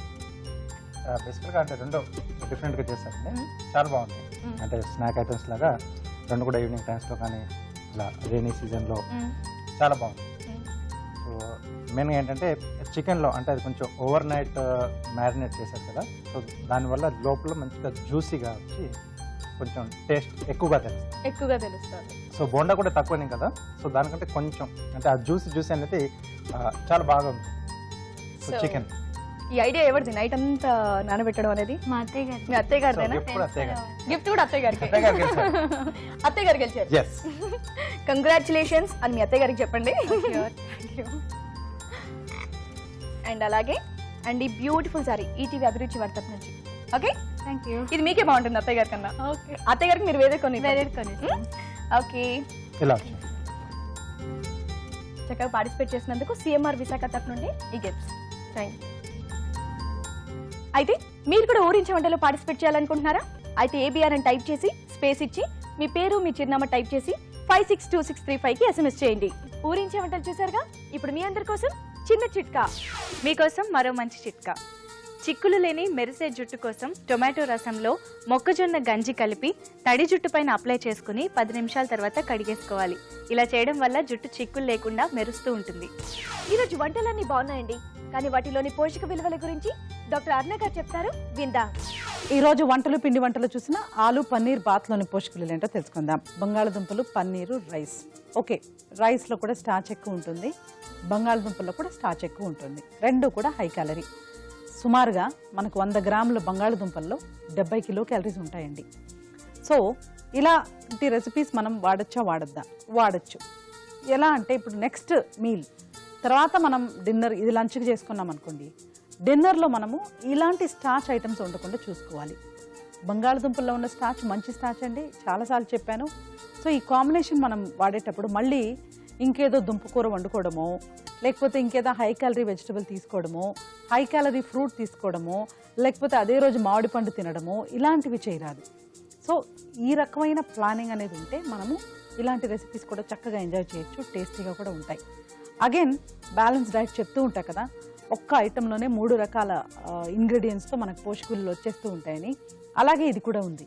బేసికల్గా అంటే రెండు డిఫరెంట్గా చేశారండి, చాలా బాగుంది. అంటే స్నాక్ ఐటమ్స్ లాగా రెండు కూడా ఈవినింగ్ టైమ్స్లో కానీ ఇలా రైనీ సీజన్లో చాలా బాగుంది. సో మెయిన్గా ఏంటంటే చికెన్లో అంటే అది కొంచెం ఓవర్ నైట్ మ్యారినేట్ చేశారు కదా, సో దానివల్ల లోపల మంచిగా జ్యూసీగా వచ్చి కొంచెం టేస్ట్ ఎక్కువగా తెలుస్తుంది. సో బోండా కూడా తక్కువనే కదా, సో దానికంటే కొంచెం అంటే ఆ జ్యూసీ అనేది చాలా బాగా ఉంది. సో చికెన్ ఈ ఐడియా ఎవరిది నైట్ అంతా నానబెట్టడం అనేది? మా అత్తయ్య గారు. మీ అత్తయ్య గారిదేనా? గిఫ్ట్ కూడా అత్తయ్య గారికి. అత్తయ్య గారికి గెలిచారు. కంగ్రాచులేషన్స్ అని మీ అత్తయ్య గారికి చెప్పండి. అండ్ అలాగే అండ్ ఈ బ్యూటిఫుల్ సారీ ఈటీవీ అభిరుచి వార్త నుంచి. Okay, thank you. ఇది మీకే బాగుంటుంది అత్తయ్య గారి కన్నా. ఓకే, అత్తయ్య గారికి మీరు వేరే కొన్ని ఓకే. ఇలా చక్కగా పార్టిసిపేట్ చేసినందుకు సిఎంఆర్ విశాఖ తరఫు నుండి ఈ గిఫ్ట్స్. Thank you. అయితే మీరు కూడా ఊరించే వంటలో పార్టిసిపేట్ చేయాలనుకుంటున్నారా? అయితే ఏబిఆర్ అని టైప్ చేసి స్పేస్ ఇచ్చి మీ పేరు మీ చిరునామా టైప్ చేసి 562635కి SMS చేయండి. ఊరించే వంటలు చూసారుగా, ఇప్పుడు మీ అందరి కోసం చిన్న చిట్కా. మీకోసం మరో మంచి చిట్కా. చిక్కులు లేని మెరిసే జుట్టు కోసం టొమాటో రసంలో మొక్కజొన్న గంజి కలిపి తడి జుట్టు పైన అప్లై చేసుకుని 10 నిమిషాల తర్వాత కడిగేసుకోవాలి. ఇలా చేయడం వల్ల జుట్టు చిక్కులు లేకుండా మెరుస్తూ ఉంటుంది. ఈరోజు వంటలన్నీ బాగున్నాయండి, కానీ వాటిలోని పోషక విలువల గురించి డాక్టర్ అర్ణ గారు చెప్తారు, విందాం. ఈ రోజు పిండి వంటలు చూసిన ఆలు పన్నీర్ బాత్లోని పోషకాలు ఏంటో తెలుసుకుందాం. బంగాళదుంపలు, పన్నీరు, రైస్. ఓకే, రైస్లో కూడా స్టార్చ్ ఎక్కువ ఉంటుంది, బంగాళదుంపల్లో కూడా స్టార్చ్ ఎక్కువ ఉంటుంది. రెండు కూడా హై క్యాలరీ. సుమారుగా మనకు 100 గ్రాముల బంగాళదుంపల్లో 70 కిలో క్యాలరీస్ ఉంటాయండి. సో ఇలాంటి రెసిపీస్ మనం వాడచ్చా వాడచ్చు. ఎలా అంటే ఇప్పుడు నెక్స్ట్ మీల్ తర్వాత మనం డిన్నర్ ఇది లంచ్కి చేసుకున్నాం అనుకోండి, డిన్నర్లో మనము ఇలాంటి స్టార్చ్ ఐటమ్స్ ఉండకుండా చూసుకోవాలి. బంగాళదుంపల్లో ఉన్న స్టార్చ్ మంచి స్టార్చ్ అండి, చాలాసార్లు చెప్పాను. సో ఈ కాంబినేషన్ మనం వాడేటప్పుడు మళ్ళీ ఇంకేదో దుంపకూర వండుకోవడమో, లేకపోతే ఇంకేదో హై క్యాలరీ వెజిటబుల్ తీసుకోవడమో, హై క్యాలరీ ఫ్రూట్ తీసుకోవడమో, లేకపోతే అదే రోజు మామిడి పండు తినడమో ఇలాంటివి చేయరాదు. సో ఈ రకమైన ప్లానింగ్ అనేది ఉంటే మనము ఇలాంటి రెసిపీస్ కూడా చక్కగా ఎంజాయ్ చేయొచ్చు, టేస్టీగా కూడా ఉంటాయి. అగైన్ బ్యాలెన్స్ డైట్ చెప్తూ ఉంటాయి కదా, ఒక్క ఐటెంలోనే 3 రకాల ఇంగ్రీడియంట్స్తో మనకు పోషకాలు వచ్చేస్తూ ఉంటాయని, అలాగే ఇది కూడా ఉంది.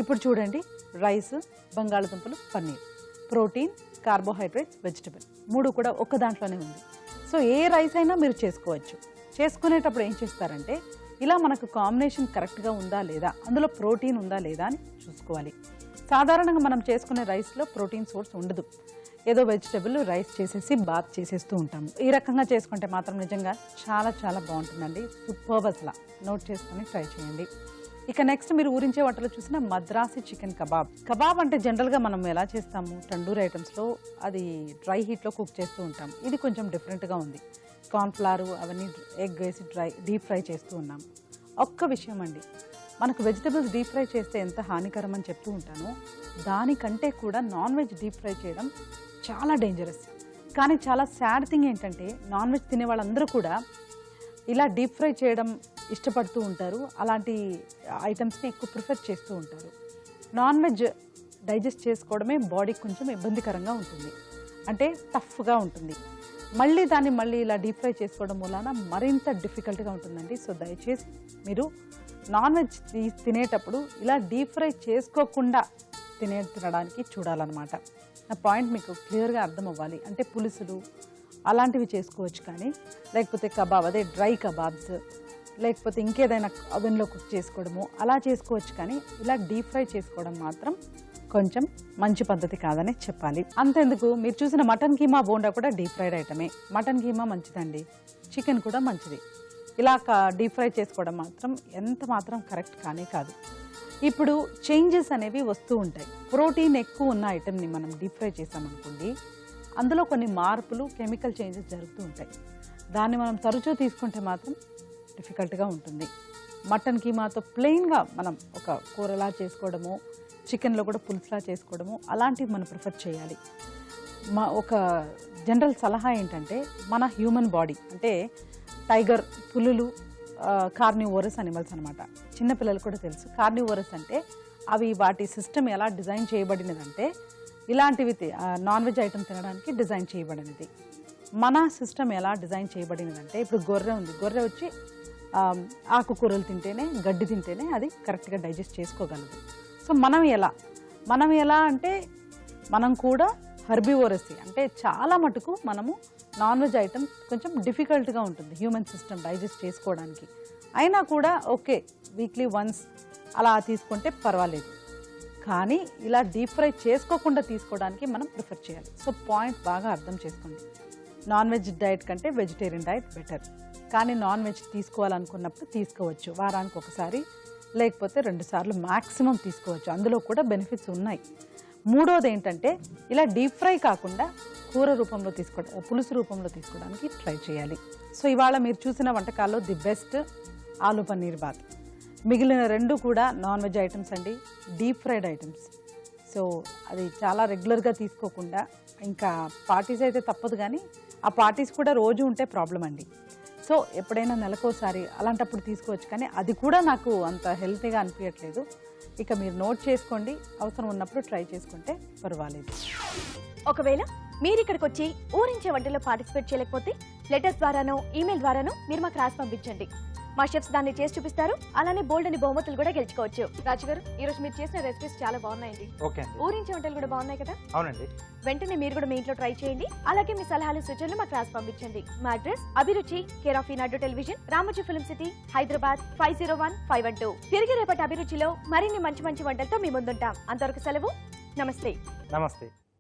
ఇప్పుడు చూడండి, రైస్, బంగాళదుంపలు, పన్నీర్, ప్రోటీన్, కార్బోహైడ్రేట్స్, వెజిటబుల్ 3 కూడా ఒక్క దాంట్లోనే ఉంది. సో ఏ రైస్ అయినా మీరు చేసుకోవచ్చు. చేసుకునేటప్పుడు ఏం చేస్తారంటే ఇలా మనకు కాంబినేషన్ కరెక్ట్గా ఉందా లేదా, అందులో ప్రోటీన్ ఉందా లేదా అని చూసుకోవాలి. సాధారణంగా మనం చేసుకునే రైస్లో ప్రోటీన్ సోర్స్ ఉండదు, ఏదో వెజిటబుల్ రైస్ చేసేసి బాత్ చేసేస్తూ ఉంటాము. ఈ రకంగా చేసుకుంటే మాత్రం నిజంగా చాలా చాలా బాగుంటుందండి. సూపర్బ్ అసలు. నోట్ చేసుకొని ట్రై చేయండి. ఇక నెక్స్ట్ మీరు ఊరించే వంటలో చూసిన మద్రాసి చికెన్ కబాబ్. కబాబ్ అంటే జనరల్గా మనం ఎలా చేస్తాము, టండూరి ఐటమ్స్లో అది డ్రై హీట్లో కుక్ చేస్తూ ఉంటాం. ఇది కొంచెం డిఫరెంట్గా ఉంది. కార్న్ఫ్లవర్ అవన్నీ ఎగ్ వేసి డీప్ ఫ్రై చేస్తూ ఉన్నాం. ఒక్క విషయం అండి, మనకు వెజిటబుల్స్ డీప్ ఫ్రై చేస్తే ఎంత హానికరం అని చెప్తూ ఉంటానో, దానికంటే కూడా నాన్ వెజ్ డీప్ ఫ్రై చేయడం చాలా డేంజరస్. కానీ చాలా సాడ్ థింగ్ ఏంటంటే నాన్ వెజ్ తినే వాళ్ళందరూ కూడా ఇలా డీప్ ఫ్రై చేయడం ఇష్టపడుతూ ఉంటారు, అలాంటి ఐటమ్స్ని ఎక్కువ ప్రిఫర్ చేస్తూ ఉంటారు. నాన్ వెజ్ డైజెస్ట్ చేసుకోవడమే బాడీకి కొంచెం ఇబ్బందికరంగా ఉంటుంది, అంటే టఫ్గా ఉంటుంది. మళ్ళీ ఇలా డీప్ ఫ్రై చేసుకోవడం వలన మరింత డిఫికల్ట్గా ఉంటుందండి. సో దయచేసి మీరు నాన్ వెజ్ తినేటప్పుడు ఇలా డీప్ ఫ్రై చేసుకోకుండా తినడానికి చూడాలన్నమాట. నా పాయింట్ మీకు క్లియర్గా అర్థం అవ్వాలి. అంటే పులుసులు అలాంటివి చేసుకోవచ్చు, కానీ లేకపోతే కబాబ్ అదే డ్రై కబాబ్స్, లేకపోతే ఇంకేదైనా అవెన్లో కుక్ చేసుకోవడము అలా చేసుకోవచ్చు, కానీ ఇలా డీప్ ఫ్రై చేసుకోవడం మాత్రం కొంచెం మంచి పద్ధతి కాదని చెప్పాలి. అంతెందుకు, మీరు చూసిన మటన్ కీమా బోండా కూడా డీప్ ఫ్రైడ్ ఐటమే. మటన్ కీమా మంచిదండి, చికెన్ కూడా మంచిది. ఇలా డీప్ ఫ్రై చేసుకోవడం మాత్రం ఎంత మాత్రం కరెక్ట్ కానీ కాదు. ఇప్పుడు చేంజెస్ అనేవి వస్తూ ఉంటాయి. ప్రోటీన్ ఎక్కువ ఉన్న ఐటెంని మనం డీప్ ఫ్రై చేసామనుకోండి, అందులో కొన్ని మార్పులు, కెమికల్ చేంజెస్ జరుగుతూ ఉంటాయి. దాన్ని మనం తరచూ తీసుకుంటే మాత్రం డిఫికల్ట్గా ఉంటుంది. మటన్ కీమాతో ప్లెయిన్గా మనం ఒక కూరలా చేసుకోవడము, చికెన్లో కూడా పులుసులా చేసుకోవడము అలాంటివి మనం ప్రిఫర్ చేయాలి. ఒక జనరల్ సలహా ఏంటంటే, మన హ్యూమన్ బాడీ అంటే టైగర్, పులులు, కార్నివోరస్ అనిమల్స్ అనమాట. చిన్నపిల్లలు కూడా తెలుసు. కార్నివోరస్ అంటే అవి వాటి సిస్టమ్ ఎలా డిజైన్ చేయబడినదంటే ఇలాంటివి నాన్ వెజ్ ఐటమ్ తినడానికి డిజైన్ చేయబడినది. మన సిస్టమ్ ఎలా డిజైన్ చేయబడినదంటే ఇప్పుడు గొర్రె ఉంది. గొర్రె వచ్చి ఆకుకూరలు తింటేనే, గడ్డి తింటేనే అది కరెక్ట్గా డైజెస్ట్ చేసుకోగలదు. సో మనం ఎలా అంటే మనం కూడా హెర్బివోరసీ, అంటే చాలా మటుకు మనము నాన్ వెజ్ ఐటమ్ కొంచెం డిఫికల్ట్గా ఉంటుంది హ్యూమన్ సిస్టమ్ డైజెస్ట్ చేసుకోవడానికి. అయినా కూడా ఓకే, వీక్లీ వన్స్ అలా తీసుకుంటే పర్వాలేదు. కానీ ఇలా డీప్ ఫ్రై చేసుకోకుండా తీసుకోవడానికి మనం ప్రిఫర్ చేయాలి. సో పాయింట్ బాగా అర్థం చేసుకోండి. నాన్ వెజ్ డైట్ కంటే వెజిటేరియన్ డైట్ బెటర్. కానీ నాన్ వెజ్ తీసుకోవాలనుకున్నప్పుడు తీసుకోవచ్చు, వారానికి ఒకసారి లేకపోతే 2 సార్లు మ్యాక్సిమం తీసుకోవచ్చు. అందులో కూడా బెనిఫిట్స్ ఉన్నాయి. మూడోది ఏంటంటే ఇలా డీప్ ఫ్రై కాకుండా కూర రూపంలో పులుసు రూపంలో తీసుకోవడానికి ట్రై చేయాలి. సో ఇవాళ మీరు చూసిన వంటకాల్లో ది బెస్ట్ ఆలు పన్నీర్ బాత్. మిగిలిన 2 కూడా నాన్ వెజ్ ఐటమ్స్ అండి, డీప్ ఫ్రైడ్ ఐటమ్స్. సో అది చాలా రెగ్యులర్గా తీసుకోకుండా, ఇంకా పార్టీస్ అయితే తప్పదు, కానీ ఆ పార్టీస్ కూడా రోజు ఉంటే ప్రాబ్లం అండి. సో ఎప్పుడైనా నెలకోసారి అలాంటప్పుడు తీసుకోవచ్చు, కానీ అది కూడా నాకు అంత హెల్తీగా అనిపించట్లేదు. ఇక మీరు నోట్ చేసుకోండి, అవసరం ఉన్నప్పుడు ట్రై చేసుకుంటే పర్వాలేదు. ఒకవేళ మీరు ఇక్కడికి వచ్చి ఊరించే వంటలో పార్టిసిపేట్ చేయలేకపోతే లెటర్స్ ద్వారానో ఈమెయిల్ ద్వారానో మీరు మాకు రాసి పంపించండి. మా షెఫ్స్ దాన్ని చేసి చూపిస్తారు. అలానే బోల్డ్ అని బహుమతులు కూడా గెలుచుకోవచ్చు. రాజు గారు, ఈ రోజు మీరు చేసిన రెసిపీస్ చాలా బాగున్నాయండి. ఓకే అండి. ఊరించే వంటలు కూడా బాగున్నాయి కదా? అవునండి. వెంటనే మీరు కూడా మీ ఇంట్లో ట్రై చేయండి. అలాగే మీ సలహాలు సూచనలు మాకు రాసి పంపించండి. మా అడ్రస్ అభిరుచి, care of Eenadu television, Ramoji film city, Hyderabad 501512. తిరిగి రేపటి అభిరుచిలో మరిన్ని మంచి మంచి వంటలతో మీ ముందుంటాం. అంతవరకు సెలవు. నమస్తే. నమస్తే.